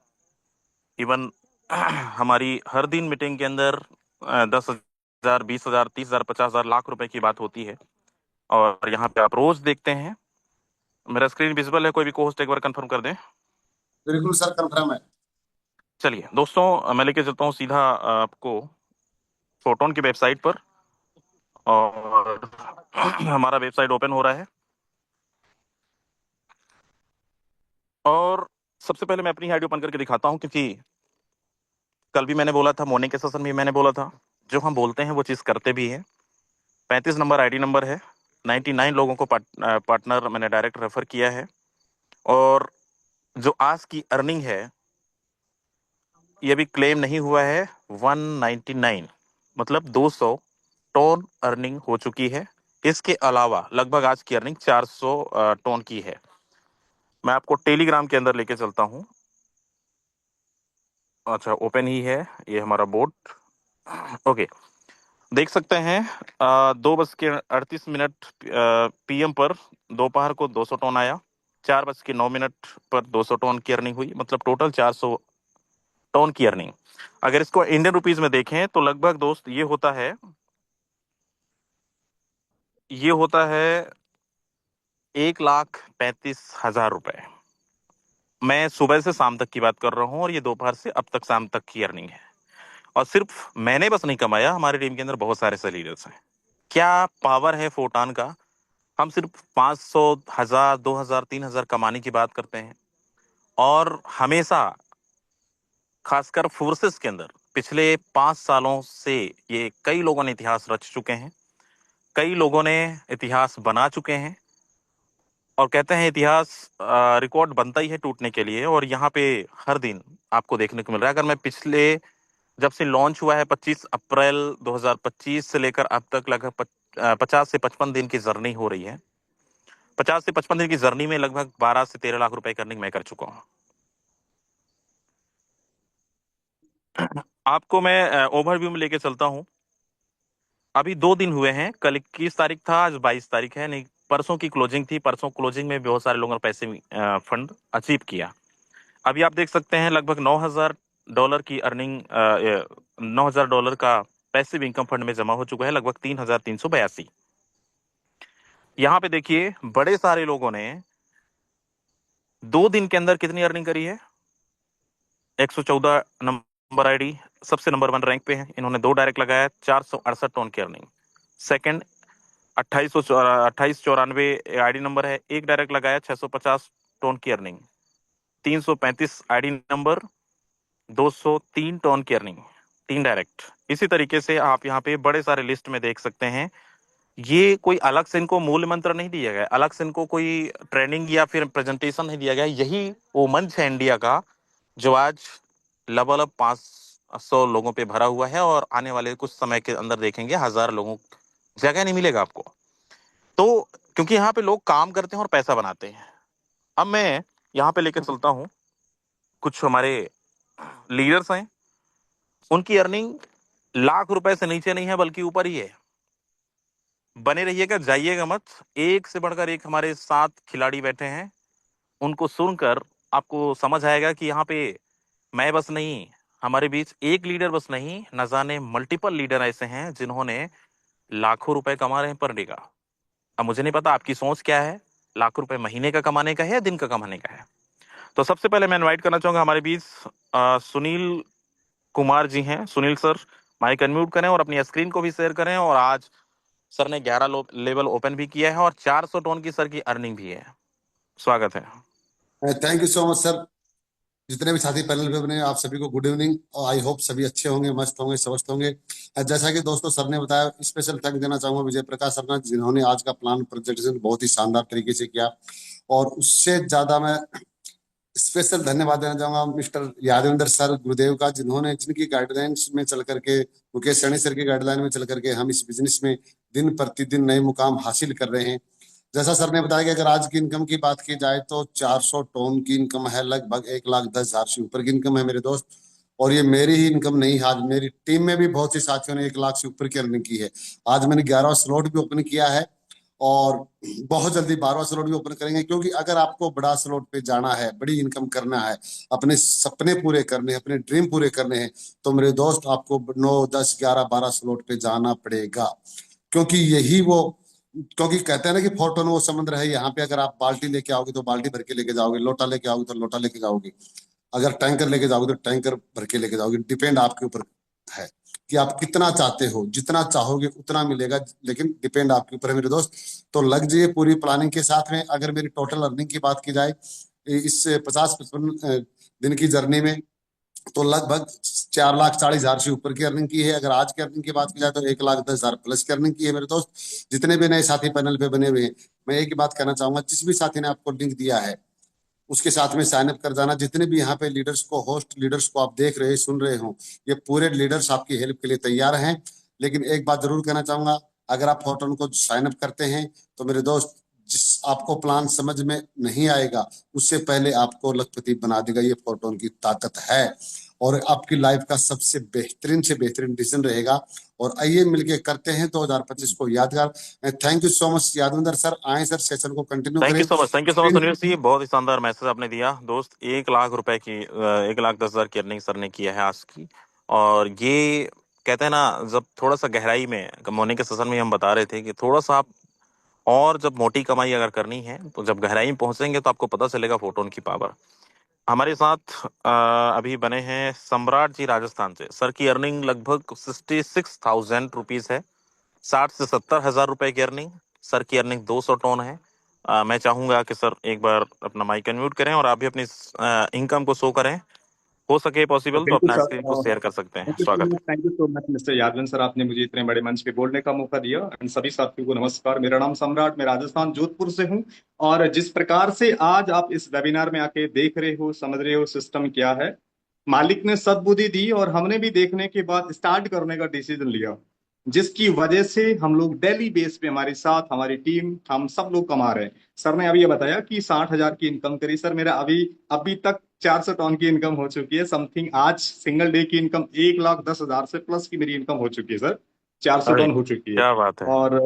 इवन हमारी हर दिन मीटिंग के अंदर 10,000, 20,000, 30,000, 50,000, लाख रुपए की बात होती है। और यहाँ पे आप रोज देखते हैं। मेरा स्क्रीन विजिबल है? कोई भी होस्ट एक बार कंफर्म कर दें। बिल्कुल सर, कंफर्म है। चलिए दोस्तों, मैं लेके चलता हूँ सीधा आपको फोटोन की वेबसाइट पर। और हमारा वेबसाइट ओपन हो रहा है। और सबसे पहले मैं अपनी आईडी ओपन करके दिखाता हूँ, क्योंकि कल भी मैंने बोला था, मॉर्निंग के सेशन में मैंने बोला था, जो हम बोलते हैं वो चीज़ करते भी हैं। 35 नंबर आईडी नंबर है। 99 लोगों को पार्टनर मैंने डायरेक्ट रेफर किया है। और जो आज की अर्निंग है, ये भी क्लेम नहीं हुआ है। 199, मतलब 200 टोन अर्निंग हो चुकी है। इसके अलावा लगभग आज की अर्निंग 400 टोन की है। मैं आपको टेलीग्राम के अंदर लेके चलता हूँ। अच्छा, ओपन ही है ये हमारा बोर्ड। ओके, देख सकते हैं 2:38 PM पर दोपहर को 200 टन आया। 4:09 पर 200 टन की अर्निंग हुई, मतलब टोटल 400 टन की अर्निंग। अगर इसको इंडियन रुपीज में देखें तो लगभग दोस्त ये होता है 1,35,000 रुपए। मैं सुबह से शाम तक की बात कर रहा हूँ, और ये दोपहर से अब तक शाम तक की अर्निंग है। और सिर्फ मैंने बस नहीं कमाया, हमारी टीम के अंदर बहुत सारे से लीडर्स हैं। क्या पावर है फोटान का। हम सिर्फ 500, 1000, 2000, 3000 कमाने की बात करते हैं। और हमेशा, खासकर फोर्सेस के अंदर, पिछले 5 सालों से ये कई लोगों ने इतिहास रच चुके हैं। कई लोगों ने इतिहास बना चुके हैं। और कहते हैं इतिहास रिकॉर्ड बनता ही है टूटने के लिए। और यहाँ पे हर दिन आपको देखने को मिल रहा है। अगर मैं पिछले, जब से लॉन्च हुआ है 25 अप्रैल 2025 से लेकर अब तक, लगभग 50 से 55 दिन की जर्नी हो रही है। 50 से 55 दिन की जर्नी में लगभग 12 से 13 लाख रुपए की अर्निंग मैं कर चुका हूँ। आपको मैं ओवरव्यू में लेके चलता हूँ। अभी 2 दिन हुए हैं। कल 21 तारीख था, आज 22 तारीख है। नहीं, परसों की क्लोजिंग थी। परसों क्लोजिंग में बहुत सारे लोगों ने पैसे फंड अचीव किया। अभी आप देख सकते हैं लगभग $9,000 की अर्निंग, $9,000 का पैसिव इनकम फंड में जमा हो चुका है, लगभग 3,382। यहाँ पे देखिए, बड़े सारे लोगों ने 2 दिन के अंदर कितनी अर्निंग करी है। 114 नंबर आईडी सबसे नंबर 1 रैंक पे है। इन्होंने 2 डायरेक्ट लगाया, 468 टन की अर्निंग। सेकंड, 2894 आईडी नंबर है, 1 डायरेक्ट लगाया, 650 टन की अर्निंग। 335 आईडी नंबर, 203 टन की अर्निंग, 3 डायरेक्ट। इसी तरीके से आप यहाँ पे बड़े सारे लिस्ट में देख सकते हैं। ये कोई अलग से इनको मूल मंत्र नहीं दिया गया, अलग से इनको कोई ट्रेनिंग या फिर प्रेजेंटेशन नहीं दिया गया। यही वो मंच है इंडिया का, जो आज लगभग 500 लोगों पे भरा हुआ है। और आने वाले कुछ समय के अंदर देखेंगे 1000 लोगों, जगह नहीं मिलेगा आपको। तो क्योंकि यहाँ पे लोग काम करते हैं और पैसा बनाते हैं। अब मैं यहाँ पे लेकर चलता हूँ, कुछ हमारे लीडर्स हैं, उनकी अर्निंग लाख रुपए से नीचे नहीं है, बल्कि ऊपर ही है। बने रहिएगा, जाइएगा मत। एक से बढ़कर एक हमारे साथ खिलाड़ी बैठे हैं। उनको सुनकर आपको समझ आएगा कि यहाँ पे मैं बस नहीं, हमारे बीच एक लीडर बस नहीं, न जाने मल्टीपल लीडर ऐसे हैं जिन्होंने लाखों रुपए कमा रहे हैं पर डे का। अब मुझे नहीं पता आपकी सोच क्या है, लाख रुपए महीने का कमाने का है या दिन का कमाने का है। तो सबसे पहले मैं इनवाइट करना चाहूंगा हमारे बीच सुनील कुमार जी हैं। सुनील सर, माइक अनम्यूट करें और अपनी स्क्रीन को भी शेयर करें। और आज सर ने 11 लेवल ओपन भी किया है और 400 टन की सर की अर्निंग भी है। स्वागत है। Thank you so much sir. जितने भी साथी पैनल पे बने, आप सभी को गुड इवनिंग। और आई होप सभी अच्छे होंगे, मस्त होंगे, स्वस्थ होंगे। जैसा कि दोस्तों सर ने बताया, स्पेशल थैंक देना चाहूंगा विजय प्रकाश सर का, जिन्होंने आज का प्लान प्रेजेंटेशन बहुत ही शानदार तरीके से किया। और उससे ज्यादा मैं स्पेशल धन्यवाद देना चाहूंगा मिस्टर यादविंदर सर गुरुदेव का, जिन्होंने जिनकी गाइडलाइंस में चल करके, मुकेश सहनी सर की गाइडलाइन में चल करके हम इस बिजनेस में दिन प्रतिदिन नए मुकाम हासिल कर रहे हैं। जैसा सर ने बताया कि अगर आज की इनकम की बात की जाए तो 400 टन की इनकम है, लगभग 1,10,000 से ऊपर की इनकम है मेरे दोस्त। और ये मेरी ही इनकम नहीं, आज मेरी टीम में भी बहुत सी साथियों ने 1 लाख से ऊपर की अर्निंग की है। आज मैंने 11वां स्लॉट भी ओपन किया है और बहुत जल्दी 12वां स्लॉट भी ओपन करेंगे, क्योंकि अगर आपको बड़ा स्लॉट पे जाना है, बड़ी इनकम करना है, अपने सपने पूरे करने हैं, अपने ड्रीम पूरे करने हैं, तो मेरे दोस्त आपको 9, 10, 11, 12 स्लॉट पे जाना पड़ेगा। क्योंकि यही वो, क्योंकि कहते हैं ना कि फोर्टून वो समुद्र है, यहाँ पे अगर आप बाल्टी लेके आओगे तो बाल्टी भर के लेके जाओगे, लोटा लेके आओगे तो लोटा लेके जाओगे, अगर टैंकर लेके जाओगे तो टैंकर भर के लेके जाओगे। डिपेंड आपके ऊपर है कि आप कितना चाहते हो, जितना चाहोगे उतना मिलेगा, लेकिन डिपेंड आपके ऊपर है मेरे दोस्त। तो लग जाइए पूरी प्लानिंग के साथ में। अगर मेरी टोटल अर्निंग की बात की जाए इस 50-55 दिन की जर्नी में, तो लगभग 4,40,000 से ऊपर की अर्निंग की है। अगर आज की अर्निंग की बात की जाए तो 1,10,000 प्लस की अर्निंग की है मेरे दोस्त। जितने भी नए साथी पैनल पे बने हुए हैं, मैं एक ही बात कहना चाहूंगा, जिस भी साथी ने आपको लिंक दिया है उसके साथ में साइन अप कर जाना। जितने भी यहाँ पे लीडर्स को, होस्ट लीडर्स को आप देख रहे, सुन रहे हो, ये पूरे लीडर्स आपकी हेल्प के लिए तैयार हैं। लेकिन एक बात जरूर कहना चाहूंगा, अगर आप फोटोन को साइन अप करते हैं तो मेरे दोस्त, जिस आपको प्लान समझ में नहीं आएगा उससे पहले आपको लखपति बना देगा। ये फोटोन की ताकत है और आपकी लाइफ का सबसे बेहतरीन से बेहतरीन डिसीजन रहेगा। और आइए मिलके करते हैं 2025 को यादगार। Thank you so much Yadvinder sir, आए सर सेशन को कंटिन्यू थैंक करें। You so much, thank you so much screen Sunil Singh, बहुत ही शानदार मैसेज आपने दिया दोस्त। 1 लाख रुपए की 1,10,000 की अर्निंग सर ने किया है आज की। और ये कहते हैं ना, जब थोड़ा सा गहराई में मॉर्निंग के सेशन में हम बता रहे थे कि थोड़ा सा आप और जब मोटी कमाई अगर करनी है तो जब गहराई में पहुंचेंगे तो आपको पता चलेगा फोटोन की पावर। हमारे साथ अभी बने हैं सम्राट जी राजस्थान से। सर की अर्निंग लगभग 66,000 रुपीज है। 60 से 70 हजार रुपए की अर्निंग। सर की अर्निंग 200 टन है। मैं चाहूंगा कि सर एक बार अपना माइक अनम्यूट करें और आप भी अपनी इनकम को शो करें। हो सके पॉसिबल तो बिल्कुल अपना सर। स्क्रीन को शेयर कर सकते हैं। थैंक यू सो स्वागत है। Much, thank you so much mister Yadavan sir, आपने मुझे इतने बड़े मंच पे बोलने का मौका दिया। एंड सभी साथियों को नमस्कार, मेरा नाम सम्राट, मैं राजस्थान जोधपुर से हूँ। और जिस प्रकार से आज आप इस वेबिनार में आके देख रहे हो, समझ रहे हो सिस्टम क्या है, मालिक ने सद्बुद्धि दी और हमने भी देखने के बाद स्टार्ट करने का डिसीजन लिया, जिसकी वजह से हम लोग डेली बेस पे, हमारे साथ हमारी टीम, हम सब लोग कमा रहे हैं। सर ने अभी ये बताया कि 60,000 की इनकम करी। सर मेरा अभी अभी तक 400 टन की इनकम हो चुकी है समथिंग। आज सिंगल डे की इनकम 1,10,000 से प्लस की मेरी इनकम हो चुकी है सर। 400 अरे टन हो चुकी है। क्या बात है। और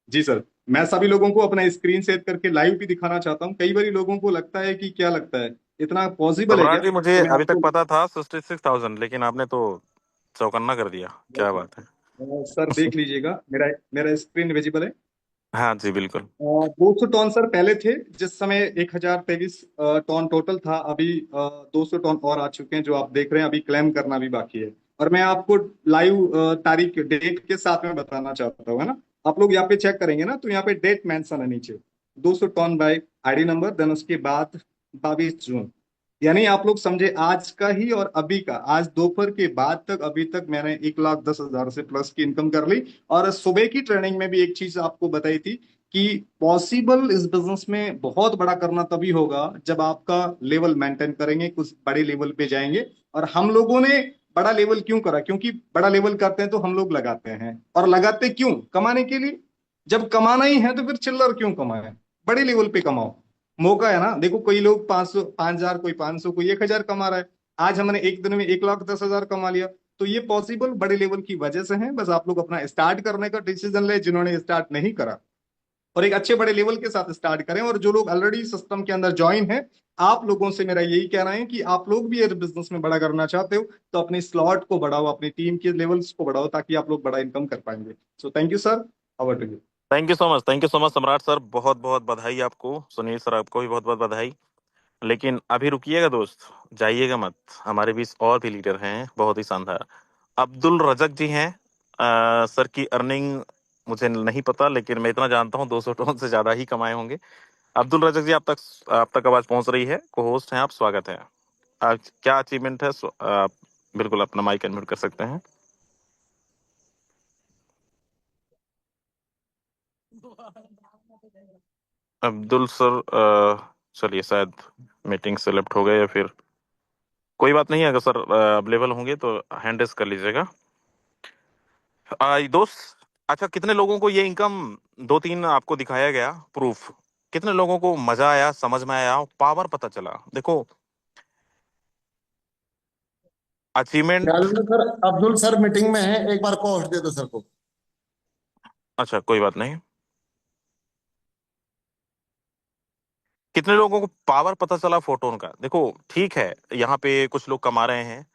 जी सर, मैं सभी लोगों को अपना स्क्रीन शेयर करके लाइव भी दिखाना चाहता हूँ। कई बार लोगों को लगता है कि क्या लगता है, इतना पॉसिबल है क्या? सम्राट जी, मुझे तो मैं अभी तक आपको पता था 66,000, लेकिन आपने तो चौकन्ना कर दिया। क्या बात है। सर देख लीजिएगा, मेरा मेरा स्क्रीन विजिबल है। हाँ जी, बिल्कुल। 200 टन सर पहले थे, जिस समय 1,023 टन टोटल था। अभी 200 टन और आ चुके हैं जो आप देख रहे हैं। अभी क्लेम करना भी बाकी है। और मैं आपको लाइव तारीख डेट के साथ में बताना चाहता हूँ, है ना। आप लोग यहाँ पे चेक करेंगे ना, तो यहाँ पे डेट मेंशन है नीचे, 200 ton by ID number, then उसके बाद 22 जून। यानी आप लोग समझे, आज का ही और अभी का, आज दोपहर के बाद तक अभी तक मैंने 1,10,000 से प्लस की इनकम कर ली। और सुबह की ट्रेनिंग में भी एक चीज आपको बताई थी कि पॉसिबल इस बिजनेस में बहुत बड़ा करना तभी होगा जब आपका लेवल मेंटेन करेंगे, कुछ बड़े लेवल पे जाएंगे। और हम लोगों ने बड़ा लेवल क्यों करा? क्योंकि बड़ा लेवल करते हैं तो हम लोग लगाते हैं, और लगाते क्यों? कमाने के लिए। जब कमाना ही है तो फिर चिल्लर क्यों कमाए? बड़े लेवल पे कमाओ, मौका है ना। देखो कोई लोग 500, 5,000, कोई 500, कोई 1,000 कमा रहा है। आज हमने एक दिन में 1,10,000 कमा लिया। तो ये पॉसिबल बड़े लेवल की वजह से है। बस आप लोग अपना स्टार्ट करने का डिसीजन ले, जिन्होंने स्टार्ट नहीं करा, और एक अच्छे बड़े लेवल के साथ स्टार्ट करें। और जो लोग ऑलरेडी सिस्टम के अंदर ज्वाइन है, आप लोगों से मेरा यही कहना है कि आप लोग भी अगर बिजनेस में बड़ा करना चाहते हो तो अपने स्लॉट को बढ़ाओ, अपनी टीम के लेवल्स को बढ़ाओ, ताकि आप लोग बड़ा इनकम कर पाएंगे। So thank you sir, over to you. Thank you so much, thank you so much Samrat sir, बहुत बहुत बधाई आपको। सुनील सर, आपको भी बहुत बहुत बधाई। लेकिन अभी रुकिएगा दोस्त, जाइएगा मत। हमारे बीच और भी लीडर हैं बहुत ही शानदार। अब्दुल रजक जी हैं। सर की अर्निंग मुझे नहीं पता, लेकिन मैं इतना जानता हूँ 200 टन से ज्यादा ही कमाए होंगे। अब्दुल रजक जी, आप तक आवाज पहुंच रही है। को होस्ट हैं आप, स्वागत है। आज क्या अचीवमेंट है, आप बिल्कुल अपना माइक अनम्यूट कर सकते हैं। अब्दुल सर, चलिए शायद मीटिंग सेलेक्ट हो गए या फिर कोई बात नहीं, अगर सर अवेलेबल होंगे तो हैंड रेस कर लीजिएगा। दोस्त, अच्छा कितने लोगों को ये इनकम, दो तीन आपको दिखाया गया प्रूफ, कितने लोगों को मजा आया, समझ में आया, पावर पता चला? देखो, अचीवमेंट। ख्याल में सर अब्दुल सर मीटिंग में है, एक बार को होस्ट दे दो सर को। अच्छा कोई बात नहीं। कितने लोगों को पावर पता चला फोटोन का? देखो ठीक है, यहाँ पे कुछ लोग कमा रहे हैं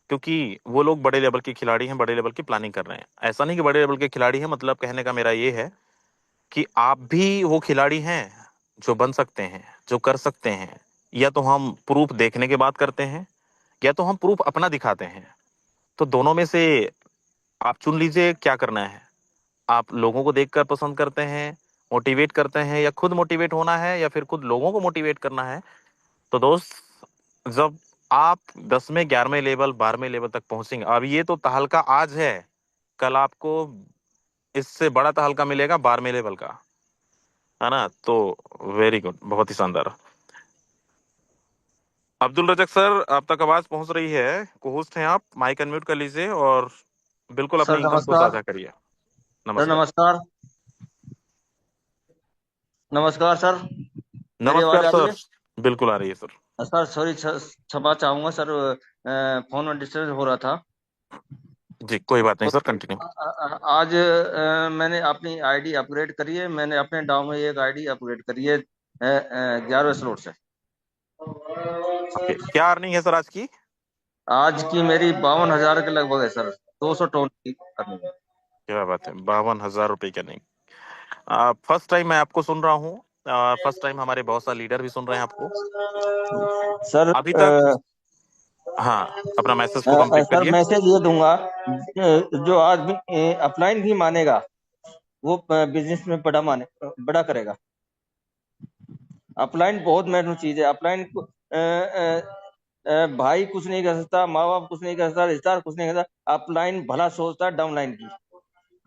क्योंकि वो लोग बड़े लेवल के खिलाड़ी हैं, बड़े लेवल की प्लानिंग कर रहे हैं। ऐसा नहीं कि बड़े लेवल के खिलाड़ी हैं, मतलब कहने का मेरा ये है कि आप भी वो खिलाड़ी हैं जो बन सकते हैं, जो कर सकते हैं। या तो हम प्रूफ देखने के बाद करते हैं, या तो हम प्रूफ अपना दिखाते हैं। तो दोनों में से आप चुन लीजिए क्या करना है। आप लोगों को देखकर पसंद करते हैं, मोटिवेट करते हैं, या खुद मोटिवेट होना है, या फिर खुद लोगों को मोटिवेट करना है। तो दोस्त, जब आप 10वें 11वें लेवल 12वें लेवल तक पहुंचेंगे, अब ये तो तहलका आज है, कल आपको इससे बड़ा तहलका मिलेगा 12वें लेवल का, है ना? तो वेरी गुड, बहुत ही शानदार। अब्दुल रजक सर, आप तक आवाज पहुंच रही है, को होस्ट हैं आप, माइक अनम्यूट कर लीजिए और बिल्कुल सर अपनी इनकम को नमस्कार। साझा करिए। सर नमस्कार। नमस्कार। नमस्कार सर। मेरी आवाज नमस्कार आ रही सर, है? बिल्कुल आ रही है सर। सर सॉरी, क्षमा चाहूंगा सर, फोन में डिस्टर्ब हो रहा था। जी कोई बात नहीं तो सर, कंटिन्यू। आज मैंने अपनी आईडी अपग्रेड करी है। मैंने अपने डाउ में एक आईडी अपग्रेड करी है 11वें स्लॉट से। ओके, क्या अर्निंग है सर आज की? आज की मेरी 52,000 के लगभग है सर। 220 करनी है। क्या बात है, 52,000 रुपए की अर्निंग! फर्स्ट टाइम मैं आपको सुन रहा हूँ, फर्स्ट टाइम हमारे बहुत सारे लीडर भी सुन रहे हैं आपको सर अभी तक। हाँ, अपना मैसेज को कंप्लीट सर करिए। मैसेज ये दूंगा, जो आदमी अपलाइन भी मानेगा वो बिजनेस में बड़ा करेगा। अपलाइन बहुत महत्वपूर्ण चीज है। अपलाइन को भाई कुछ नहीं कर सकता, माँ बाप कुछ नहीं कर सकता, रिश्तेदार कुछ नहीं कर सकता। अपलाइन भला सोचता है डाउनलाइन की,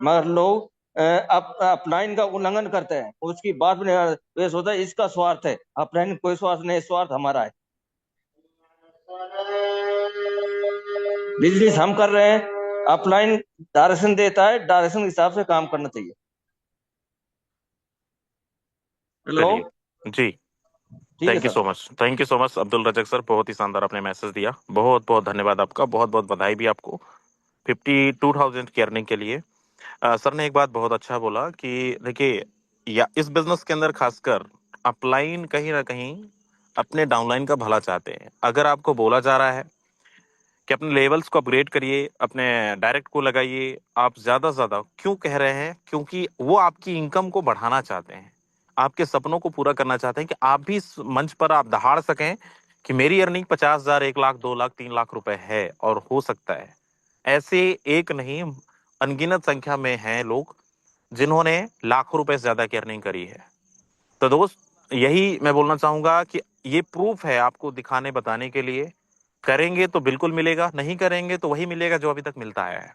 मगर लोग अपलाइन का उल्लंघन करते हैं, उसकी बात भी नहीं करते। ये सोचता है इसका स्वार्थ है। अपलाइन कोई स्वार्थ नहीं, स्वार्थ हमारा है। बिजनेस हम कर रहे हैं, अपलाइन डायरेक्शन देता है, डायरेक्शन के हिसाब से काम करना चाहिए। हेलो। चलिए जी, ठीक है thank you sir. So much, thank you so much Abdul Rajak sir, बहुत ही शानदार आपने मैसेज दिया, बहुत बहुत धन्यवाद आपका, बहुत बहुत बधाई भी आपको 52,000 की अर्निंग के लिए। सर ने एक बात बहुत अच्छा बोला कि देखिए, या इस बिजनेस के अंदर खासकर अपलाइन कहीं ना कहीं अपने डाउनलाइन का भला चाहते हैं। अगर आपको बोला जा रहा है कि अपने लेवल्स को अपग्रेड करिए, अपने डायरेक्ट को लगाइए, आप ज्यादा से ज्यादा क्यों कह रहे हैं? क्योंकि वो आपकी इनकम को बढ़ाना चाहते हैं, आपके सपनों को पूरा करना चाहते हैं कि आप भी इस मंच पर आप दहाड़ सकें कि मेरी अर्निंग 50,000, 1 लाख, 2 लाख, 3 लाख रुपए है, और हो सकता है। ऐसे एक नहीं, अनगिनत संख्या में हैं लोग जिन्होंने लाखों रुपए से ज्यादा की अर्निंग करी है। तो दोस्त, यही मैं बोलना चाहूंगा कि ये प्रूफ है आपको दिखाने बताने के लिए। करेंगे तो बिल्कुल मिलेगा, नहीं करेंगे तो वही मिलेगा जो अभी तक मिलता है।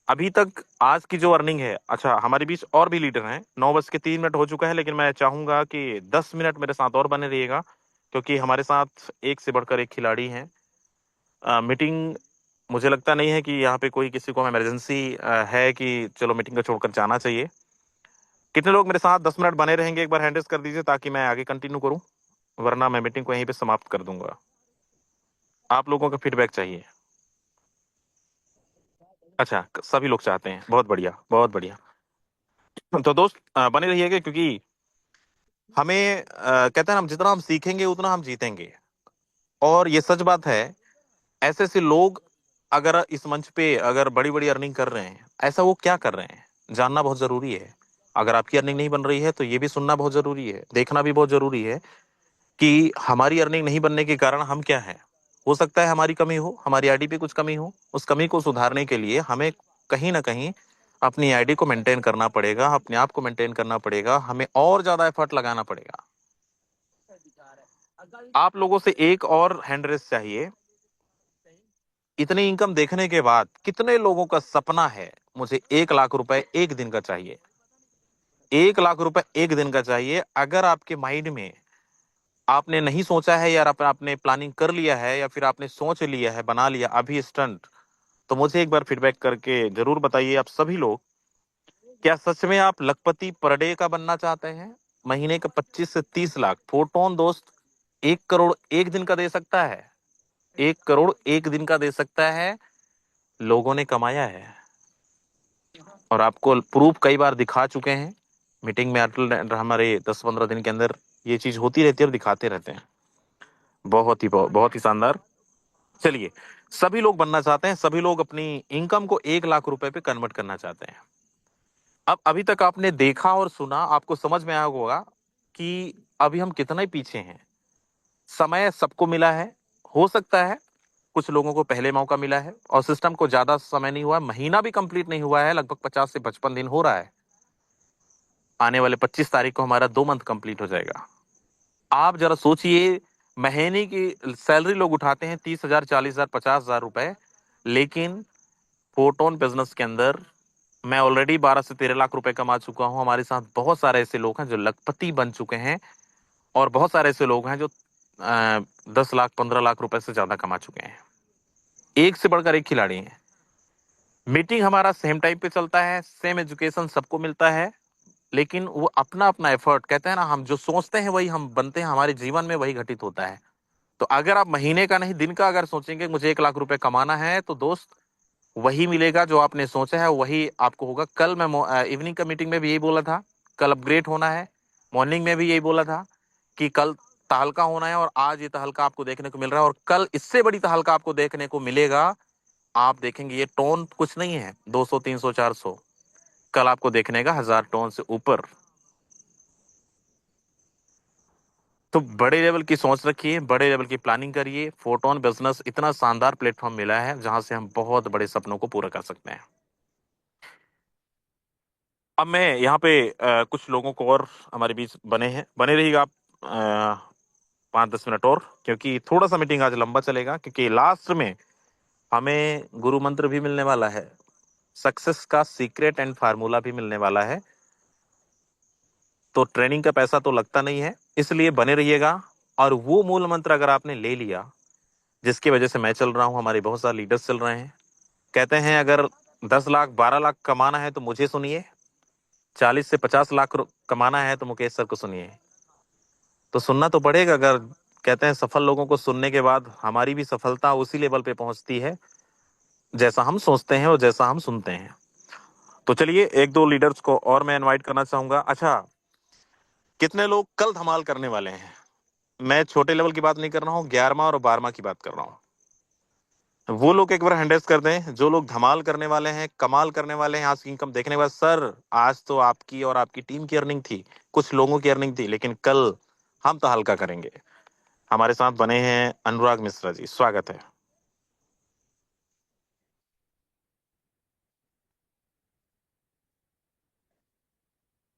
अभी तक आज की जो अर्निंग है, अच्छा हमारे बीच और भी लीडर हैं, 9:03 हो चुका है, लेकिन मैं चाहूंगा कि 10 मिनट मेरे साथ और बने रहिएगा, क्योंकि हमारे साथ एक से बढ़कर एक खिलाड़ी हैं। मीटिंग, मुझे लगता नहीं है कि यहाँ पे कोई किसी को इमरजेंसी है कि चलो मीटिंग को छोड़कर जाना चाहिए। कितने लोग मेरे साथ 10 मिनट बने रहेंगे, एक बार हैंड रेस कर दीजिए ताकि मैं आगे कंटिन्यू करूं, वरना मैं मीटिंग को यहीं पे समाप्त कर दूंगा। आप लोगों का फीडबैक चाहिए। अच्छा, सभी लोग चाहते हैं, बहुत बढ़िया, बहुत बढ़िया। तो दोस्त, बने रहिएगा, क्योंकि हमें कहते हैं हम जितना हम सीखेंगे उतना हम जीतेंगे। और ये सच बात है, ऐसे ऐसे लोग अगर इस मंच पे अगर बड़ी बड़ी अर्निंग कर रहे हैं, ऐसा वो क्या कर रहे हैं जानना बहुत जरूरी है। अगर आपकी अर्निंग नहीं बन रही है तो ये भी सुनना बहुत जरूरी है, देखना भी बहुत जरूरी है कि हमारी अर्निंग नहीं बनने के कारण हम क्या हैं। हो सकता है हमारी कमी हो, हमारी आईडी पे कुछ कमी हो, उस कमी को सुधारने के लिए हमें कहीं ना कहीं अपनी आईडी को मेंटेन करना पड़ेगा, अपने आप को मेंटेन करना पड़ेगा, हमें और ज्यादा एफर्ट लगाना पड़ेगा। आप लोगों से एक और हैंड रेस चाहिए। इतनी इनकम देखने के बाद कितने लोगों का सपना है मुझे 1 लाख रुपए एक दिन का चाहिए? 1 लाख रुपए एक दिन का चाहिए। अगर आपके माइंड में आपने नहीं सोचा है, या आपने प्लानिंग कर लिया है, या फिर आपने सोच लिया है, बना लिया अभी स्टंट, तो मुझे एक बार फीडबैक करके जरूर बताइए आप सभी लोग, क्या सच में आप लखपति पर डे का बनना चाहते हैं? महीने का 25 से 30 लाख फोटोन दोस्त 1 करोड़ एक दिन का दे सकता है। 1 करोड़ एक दिन का दे सकता है, लोगों ने कमाया है और आपको प्रूफ कई बार दिखा चुके हैं। मीटिंग में अटल हमारे 10-15 दिन के अंदर ये चीज होती रहती है और दिखाते रहते हैं। बहुत ही शानदार। चलिए, सभी लोग बनना चाहते हैं, सभी लोग अपनी इनकम को 1 लाख रुपए पे कन्वर्ट करना चाहते हैं। अब अभी तक आपने देखा और सुना, आपको समझ में आया होगा कि अभी हम कितना पीछे हैं। समय सबको मिला है, हो सकता है कुछ लोगों को पहले मौका मिला है और सिस्टम को ज्यादा समय नहीं हुआ, महीना भी कंप्लीट नहीं हुआ है, लगभग 50 से 55 दिन हो रहा है। आने वाले 25 तारीख को हमारा 2 मंथ कंप्लीट हो जाएगा। आप जरा सोचिए, महीने की सैलरी लोग उठाते हैं 30,000, 40,000, 50,000 रुपए, लेकिन फोटोन बिजनेस के अंदर मैं ऑलरेडी 12 से 13 लाख रुपए कमा चुका हूं। हमारे साथ बहुत सारे ऐसे लोग हैं जो लखपति बन चुके हैं और बहुत सारे ऐसे लोग हैं जो 10 लाख 15 लाख रुपए से ज्यादा कमा चुके हैं। एक से बढ़कर एक खिलाड़ी हैं। मीटिंग हमारा सेम टाइम पे चलता है, सेम एजुकेशन सबको मिलता है, लेकिन वो अपना अपना एफर्ट, कहते हैं ना, हम जो सोचते हैं वही हम बनते हैं, हमारे जीवन में वही घटित होता है। तो अगर आप महीने का नहीं दिन का अगर सोचेंगे मुझे 1 लाख रुपए कमाना है, तो दोस्त वही मिलेगा जो आपने सोचा है, वही आपको होगा। कल मैं इवनिंग का मीटिंग में भी यही बोला था, कल अपग्रेड होना है। मॉर्निंग में भी यही बोला था कि कल तहलका होना है, और आज ये तहलका आपको देखने को मिल रहा है, और कल इससे बड़ी तहलका आपको देखने को मिलेगा। आप देखेंगे ये टोन कुछ नहीं है 200, 300, 400, कल आपको देखने का 1000 टोन से ऊपर। तो बड़े लेवल की सोच रखिए, बड़े लेवल की प्लानिंग करिए। फोटोन बिजनेस इतना शानदार प्लेटफॉर्म मिला है जहां से हम बहुत बड़े सपनों को पूरा कर सकते हैं। अब मैं यहाँ पे कुछ लोगों को और हमारे बीच बने रहिएगा आप 5-10 मिनट और, क्योंकि थोड़ा सा मीटिंग आज लंबा चलेगा, क्योंकि लास्ट में हमें गुरु मंत्र भी मिलने वाला है, सक्सेस का सीक्रेट एंड फार्मूला भी मिलने वाला है। तो ट्रेनिंग का पैसा तो लगता नहीं है, इसलिए बने रहिएगा। और वो मूल मंत्र अगर आपने ले लिया, जिसकी वजह से मैं चल रहा हूं, हमारे बहुत सारे लीडर्स चल रहे हैं, कहते हैं अगर 10 लाख 12 लाख कमाना है तो मुझे सुनिए, 40 से 50 लाख कमाना है तो मुकेश सर को सुनिए। तो सुनना तो पड़ेगा। अगर कहते हैं सफल लोगों को सुनने के बाद हमारी भी सफलता उसी लेवल पे पहुंचती है जैसा हम सोचते हैं और जैसा हम सुनते हैं। तो चलिए, 1-2 लीडर्स को और मैं इनवाइट करना चाहूंगा। अच्छा, कितने लोग कल धमाल करने वाले हैं? मैं छोटे लेवल की बात नहीं कर रहा हूँ, 11वां और 12वां की बात कर रहा हूँ। वो लोग एक बार हैंड रेज कर दें जो लोग धमाल करने वाले हैं, कमाल करने वाले हैं। आज की इनकम देखने के बाद, सर आज तो आपकी और आपकी टीम की अर्निंग थी, कुछ लोगों की अर्निंग थी, लेकिन कल हम तो हल्का करेंगे। हमारे साथ बने हैं अनुराग मिश्रा जी, स्वागत है।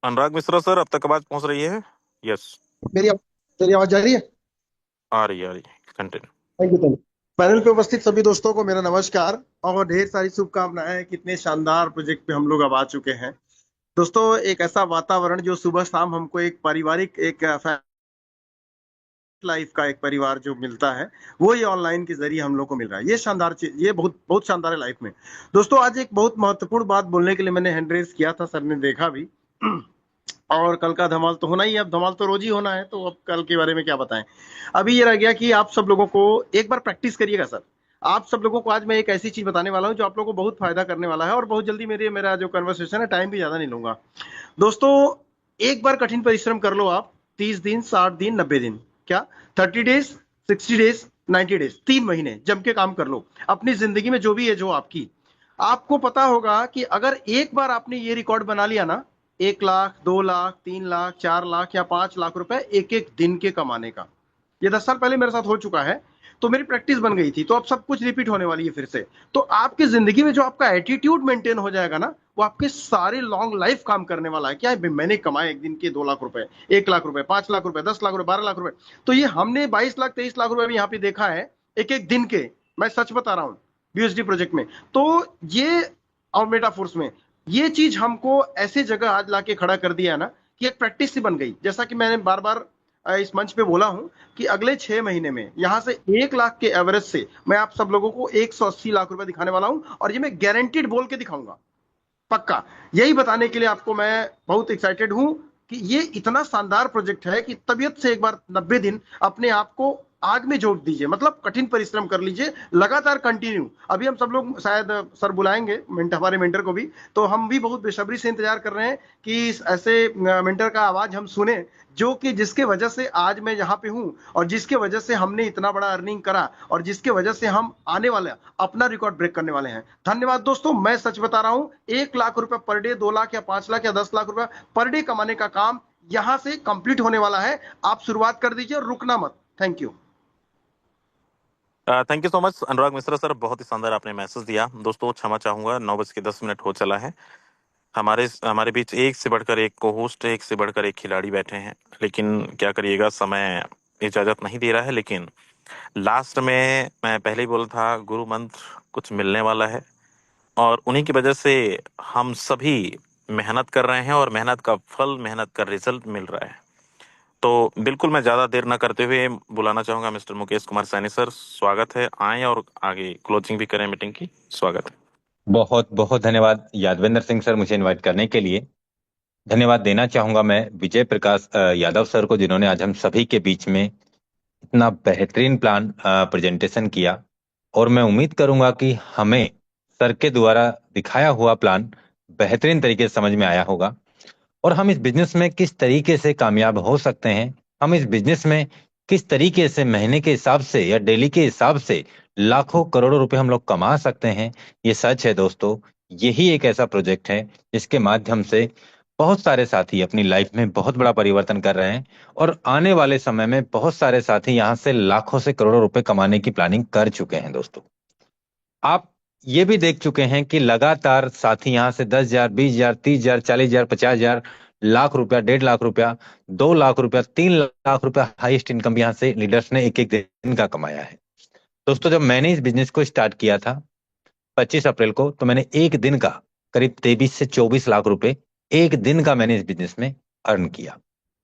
अनुराग मिश्रा सर, अब तक आवाज पहुंच रही है? यस, मेरी मेरी आवाज जा रही है? आ रही है, कंटिन्यू। Thank you. पैनल पे उपस्थित सभी दोस्तों को मेरा नमस्कार और ढेर सारी शुभकामनाएं। कितने शानदार प्रोजेक्ट पे हम लोग अब आ चुके हैं दोस्तों। एक ऐसा वातावरण जो सुबह शाम हमको एक पारिवारिक, एक लाइफ का एक परिवार जो मिलता है, वो ये ऑनलाइन के जरिए हम लोग को मिल रहा है। ये शानदार चीज, ये बहुत बहुत शानदार है लाइफ में दोस्तों। आज एक बहुत महत्वपूर्ण बात बोलने के लिए मैंने हैंड रेज किया था, सर ने देखा भी। और कल का धमाल तो होना ही है, अब धमाल तो रोज ही होना है, तो अब कल के बारे में क्या बताएं। अभी ये रह गया कि आप सब लोगों को एक बार प्रैक्टिस करिएगा सर। आप सब लोगों को आज मैं एक ऐसी चीज बताने वाला हूं जो आप लोगों को बहुत फायदा करने वाला है, और बहुत जल्दी मेरा जो कन्वर्सेशन है, टाइम भी ज्यादा नहीं लूंगा दोस्तों। एक बार कठिन परिश्रम कर लो आप, 30 दिन, 60 दिन, 90 दिन, क्या 30 डेज, 60 डेज, 90 डेज, 3 महीने जम के काम कर लो अपनी जिंदगी में, जो भी है जो आपकी। आपको पता होगा कि अगर एक बार आपने ये रिकॉर्ड बना लिया ना, 1 लाख, 2 लाख, 3 लाख, 4 लाख या 5 लाख रुपए एक एक दिन के कमाने का, ये 10 साल पहले मेरे साथ हो चुका है, तो मेरी प्रैक्टिस बन गई थी। तो अब सब कुछ रिपीट होने वाली है फिर से। तो आपकी जिंदगी में जो आपका एटीट्यूड मेंटेन हो जाएगा ना, वो आपके सारे लॉन्ग लाइफ काम करने वाला है। क्या है, मैंने कमाए एक दिन के 2 लाख रुपए, 1 लाख रुपए, 5 लाख रुपए, 10 लाख रुपए, 12 लाख रुपए। तो ये हमने 22 लाख, 23 लाख रुपए भी यहाँ पे देखा है एक एक दिन के। मैं सच बता रहा हूँ, बीएसडी प्रोजेक्ट में। तो ये, और मेटाफोर्स में, ये चीज हमको ऐसी जगह आज लाके खड़ा कर दिया है ना कि एक प्रैक्टिस सी बन गई। जैसा कि मैंने बार बार इस मंच पे बोला हूं कि अगले 6 महीने में यहां से 1 लाख के एवरेज से मैं आप सब लोगों को 180 लाख रुपए दिखाने वाला हूं, और ये मैं गारंटीड बोल के दिखाऊंगा, पक्का। यही बताने के लिए आपको मैं बहुत एक्साइटेड हूं कि ये इतना शानदार प्रोजेक्ट है कि तबीयत से एक बार 90 दिन अपने आप को आग में झोंक दीजिए, मतलब कठिन परिश्रम कर लीजिए, लगातार कंटिन्यू। अभी हम सब लोग शायद सर बुलाएंगे हमारे मेंटर को भी, तो हम भी बहुत बेसब्री से इंतजार कर रहे हैं कि इस ऐसे मेंटर का आवाज हम सुने, जो कि जिसके वजह से आज मैं यहाँ पे हूँ, और जिसके वजह से हमने इतना बड़ा अर्निंग करा, और जिसके वजह से हम आने वाले अपना रिकॉर्ड ब्रेक करने वाले हैं। धन्यवाद दोस्तों, मैं सच बता रहा हूँ, 1 लाख रुपए पर डे, 2 लाख या 5 लाख या 10 लाख रुपए पर डे कमाने का काम यहां से कंप्लीट होने वाला है। आप शुरुआत कर दीजिए और रुकना मत। Thank you. Thank you so much Anurag Mishra sir, बहुत ही शानदार आपने मैसेज दिया। दोस्तों क्षमा चाहूंगा, 9:10 हो चला है। हमारे हमारे बीच एक से बढ़कर एक को होस्ट, एक से बढ़कर एक खिलाड़ी बैठे हैं, लेकिन क्या करिएगा, समय इजाजत नहीं दे रहा है। लेकिन लास्ट में मैं पहले ही बोला था, गुरु मंत्र कुछ मिलने वाला है, और उन्हीं की वजह से हम सभी मेहनत कर रहे हैं, और मेहनत का फल, मेहनत का रिजल्ट मिल रहा है। तो बिल्कुल मैं ज्यादा देर न करते हुए बुलाना चाहूंगा मिस्टर मुकेश कुमार सैनी सर। स्वागत है, आए और आगे क्लोजिंग भी करें मीटिंग की। स्वागत है। बहुत बहुत धन्यवाद यादवेंद्र सिंह सर, मुझे इनवाइट करने के लिए। धन्यवाद देना चाहूंगा मैं विजय प्रकाश यादव सर को, जिन्होंने आज हम सभी के बीच में इतना बेहतरीन प्लान प्रेजेंटेशन किया। और मैं उम्मीद करूंगा कि हमें सर के द्वारा दिखाया हुआ प्लान बेहतरीन तरीके से समझ में आया होगा, और हम इस बिजनेस में किस तरीके से कामयाब हो सकते हैं, हम इस बिजनेस में किस तरीके से महीने के हिसाब से या डेली के हिसाब से लाखों करोड़ों रुपए हम लोग कमा सकते हैं। ये सच है दोस्तों, यही एक ऐसा प्रोजेक्ट है जिसके माध्यम से बहुत सारे साथी अपनी लाइफ में बहुत बड़ा परिवर्तन कर रहे हैं, और आने वाले समय में बहुत सारे साथी यहाँ से लाखों से करोड़ों रुपए कमाने की प्लानिंग कर चुके हैं। दोस्तों आप ये भी देख चुके हैं कि लगातार साथी यहाँ से 10,000, 20,000, 30,000, 40,000, 50,000, लाख रुपया, 1.5 लाख रुपया, 2 लाख रुपया, 3 लाख रुपया हाईएस्ट इनकम भी यहाँ से लीडर्स ने एक एक दिन का कमाया है। दोस्तों जब मैंने इस बिजनेस को स्टार्ट किया था 25 अप्रैल को, तो मैंने एक दिन का करीब 23 से 24 लाख रुपए एक दिन का मैंने इस बिजनेस में अर्न किया।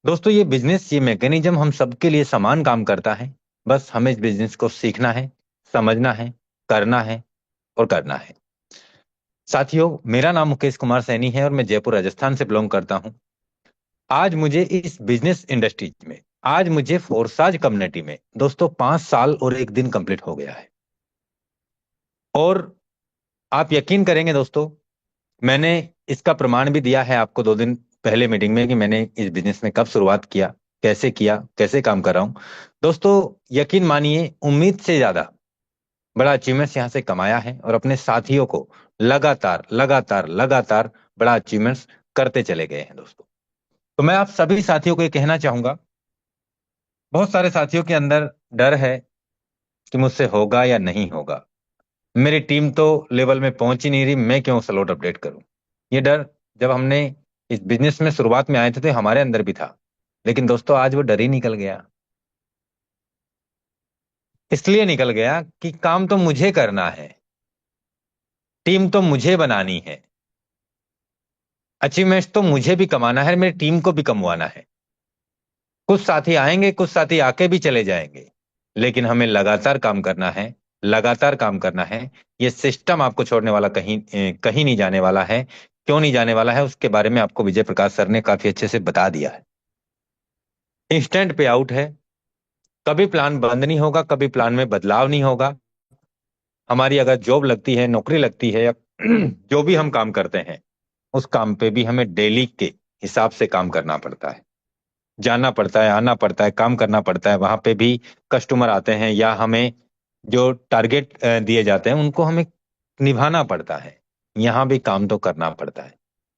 दोस्तों ये बिजनेस, ये मैकेनिज्म हम सबके लिए समान काम करता है। बस हमें इस बिजनेस को सीखना है, समझना है, करना है और करना है। साथियों मेरा नाम मुकेश कुमार सैनी है और मैं जयपुर राजस्थान से बिलोंग करता हूं। आज मुझे इस बिजनेस इंडस्ट्री में, आज मुझे फोरसाज कम्युनिटी में दोस्तों 5 साल और 1 दिन कंप्लीट हो गया है। और आप यकीन करेंगे दोस्तों, मैंने इसका प्रमाण भी दिया है आपको 2 दिन पहले मीटिंग में कि मैंने इस बिजनेस में कब शुरुआत किया, कैसे काम कर रहा हूं। दोस्तों यकीन मानिए, उम्मीद से ज्यादा बड़ा अचीवमेंट्स यहाँ से कमाया है, और अपने साथियों को लगातार लगातार लगातार बड़ा अचीवमेंट्स करते चले गए हैं। दोस्तों तो मैं आप सभी साथियों को ये कहना चाहूंगा, बहुत सारे साथियों के अंदर डर है कि मुझसे होगा या नहीं होगा, मेरी टीम तो लेवल में पहुंच ही नहीं रही, मैं क्यों स्लॉट अपडेट करूं। ये डर जब हमने इस बिजनेस में शुरुआत में आए थे तो हमारे अंदर भी था, लेकिन दोस्तों आज वो डर ही निकल गया। इसलिए निकल गया कि काम तो मुझे करना है, टीम तो मुझे बनानी है, अचीवमेंट्स तो मुझे भी कमाना है, मेरी टीम को भी कमवाना है। कुछ साथी आएंगे, कुछ साथी आके भी चले जाएंगे, लेकिन हमें लगातार काम करना है, लगातार काम करना है। ये सिस्टम आपको छोड़ने वाला कहीं नहीं जाने वाला है। क्यों नहीं जाने वाला है उसके बारे में आपको विजय प्रकाश सर ने काफी अच्छे से बता दिया है। इंस्टेंट पे आउट है, कभी प्लान बंद नहीं होगा, कभी प्लान में बदलाव नहीं होगा। हमारी अगर जॉब लगती है, नौकरी लगती है, या जो भी हम काम करते हैं उस काम पे भी हमें डेली के हिसाब से काम करना पड़ता है, जाना पड़ता है, आना पड़ता है, काम करना पड़ता है। वहां पे भी कस्टमर आते हैं या हमें जो टारगेट दिए जाते हैं उनको हमें निभाना पड़ता है। यहाँ भी काम तो करना पड़ता है,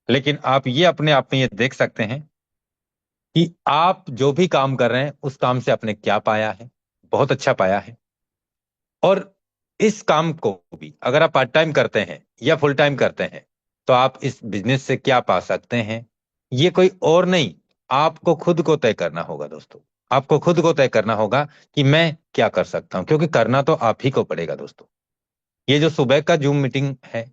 लेकिन आप ये अपने आप में ये देख सकते हैं कि आप जो भी काम कर रहे हैं उस काम से आपने क्या पाया है, बहुत अच्छा पाया है। और इस काम को भी अगर आप पार्ट टाइम करते हैं या फुल टाइम करते हैं तो आप इस बिजनेस से क्या पा सकते हैं, ये कोई और नहीं, आपको खुद को तय करना होगा। दोस्तों आपको खुद को तय करना होगा कि मैं क्या कर सकता हूं, क्योंकि करना तो आप ही को पड़ेगा। दोस्तों ये जो सुबह का जूम मीटिंग है,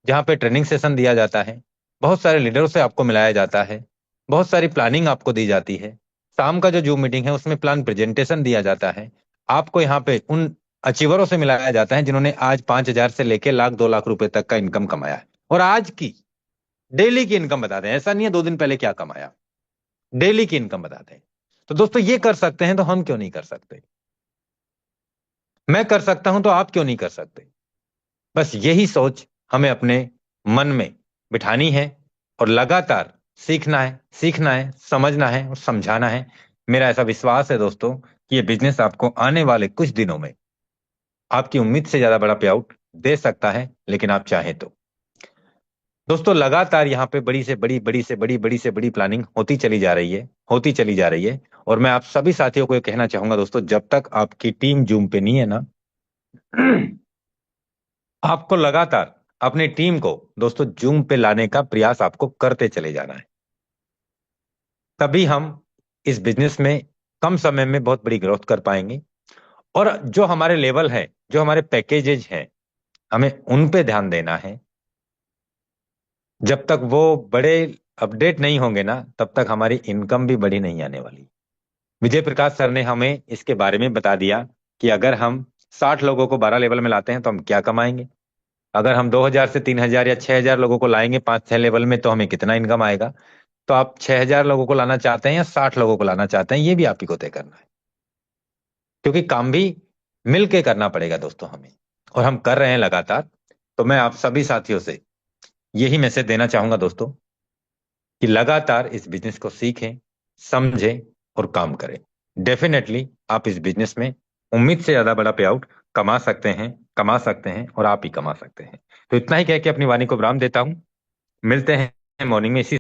जहां पे ट्रेनिंग सेशन दिया जाता है, बहुत सारे लीडरों से आपको मिलाया जाता है, बहुत सारी प्लानिंग आपको दी जाती है, शाम का जो जूम मीटिंग है उसमें प्लान प्रेजेंटेशन दिया जाता है। आपको यहाँ पे उन अचीवरों से मिलाया जाता है जिन्होंने आज 5,000 से लेके लाख 2 लाख रुपए तक का इनकम कमाया है, और आज की डेली की इनकम बताते हैं। ऐसा नहीं है 2 दिन पहले क्या कमाया, डेली की इनकम बताते हैं। तो दोस्तों ये कर सकते हैं तो हम क्यों नहीं कर सकते? मैं कर सकता हूं तो आप क्यों नहीं कर सकते? बस यही सोच हमें अपने मन में बिठानी है और लगातार सीखना है, समझना है और समझाना है। मेरा ऐसा विश्वास है दोस्तों कि ये बिजनेस आपको आने वाले कुछ दिनों में आपकी उम्मीद से ज्यादा बड़ा पे आउट दे सकता है, लेकिन आप चाहें तो। दोस्तों लगातार यहाँ पे बड़ी से बड़ी प्लानिंग होती चली जा रही है। और मैं आप सभी साथियों को ये कहना चाहूंगा दोस्तों, जब तक आपकी टीम जूम पे नहीं है ना, आपको लगातार अपनी टीम को दोस्तों जूम पे लाने का प्रयास आपको करते चले जाना है। तभी हम इस बिजनेस में कम समय में बहुत बड़ी ग्रोथ कर पाएंगे। और जो हमारे लेवल है, जो हमारे पैकेजेज हैं, हमें उन पे ध्यान देना है। जब तक वो बड़े अपडेट नहीं होंगे ना, तब तक हमारी इनकम भी बड़ी नहीं आने वाली। विजय प्रकाश सर ने हमें इसके बारे में बता दिया कि अगर हम 60 लोगों को 12 लेवल में लाते हैं तो हम क्या कमाएंगे। अगर हम 2,000 से 3,000 या 6,000 लोगों को लाएंगे 5-6 लेवल में तो हमें कितना इनकम आएगा। तो आप 6,000 लोगों को लाना चाहते हैं या 60 लोगों को लाना चाहते हैं, ये भी आप ही को तय करना है, क्योंकि काम भी मिलके करना पड़ेगा दोस्तों हमें, और हम कर रहे हैं लगातार। तो मैं आप सभी साथियों से यही मैसेज देना चाहूंगा दोस्तों कि लगातार इस बिजनेस को सीखें, समझें और काम करें। डेफिनेटली आप इस बिजनेस में उम्मीद से ज्यादा बड़ा पे आउट कमा सकते हैं और आप ही कमा सकते हैं। तो इतना ही कह के अपनी वाणी को विराम देता हूं। मिलते हैं मॉर्निंग में इसी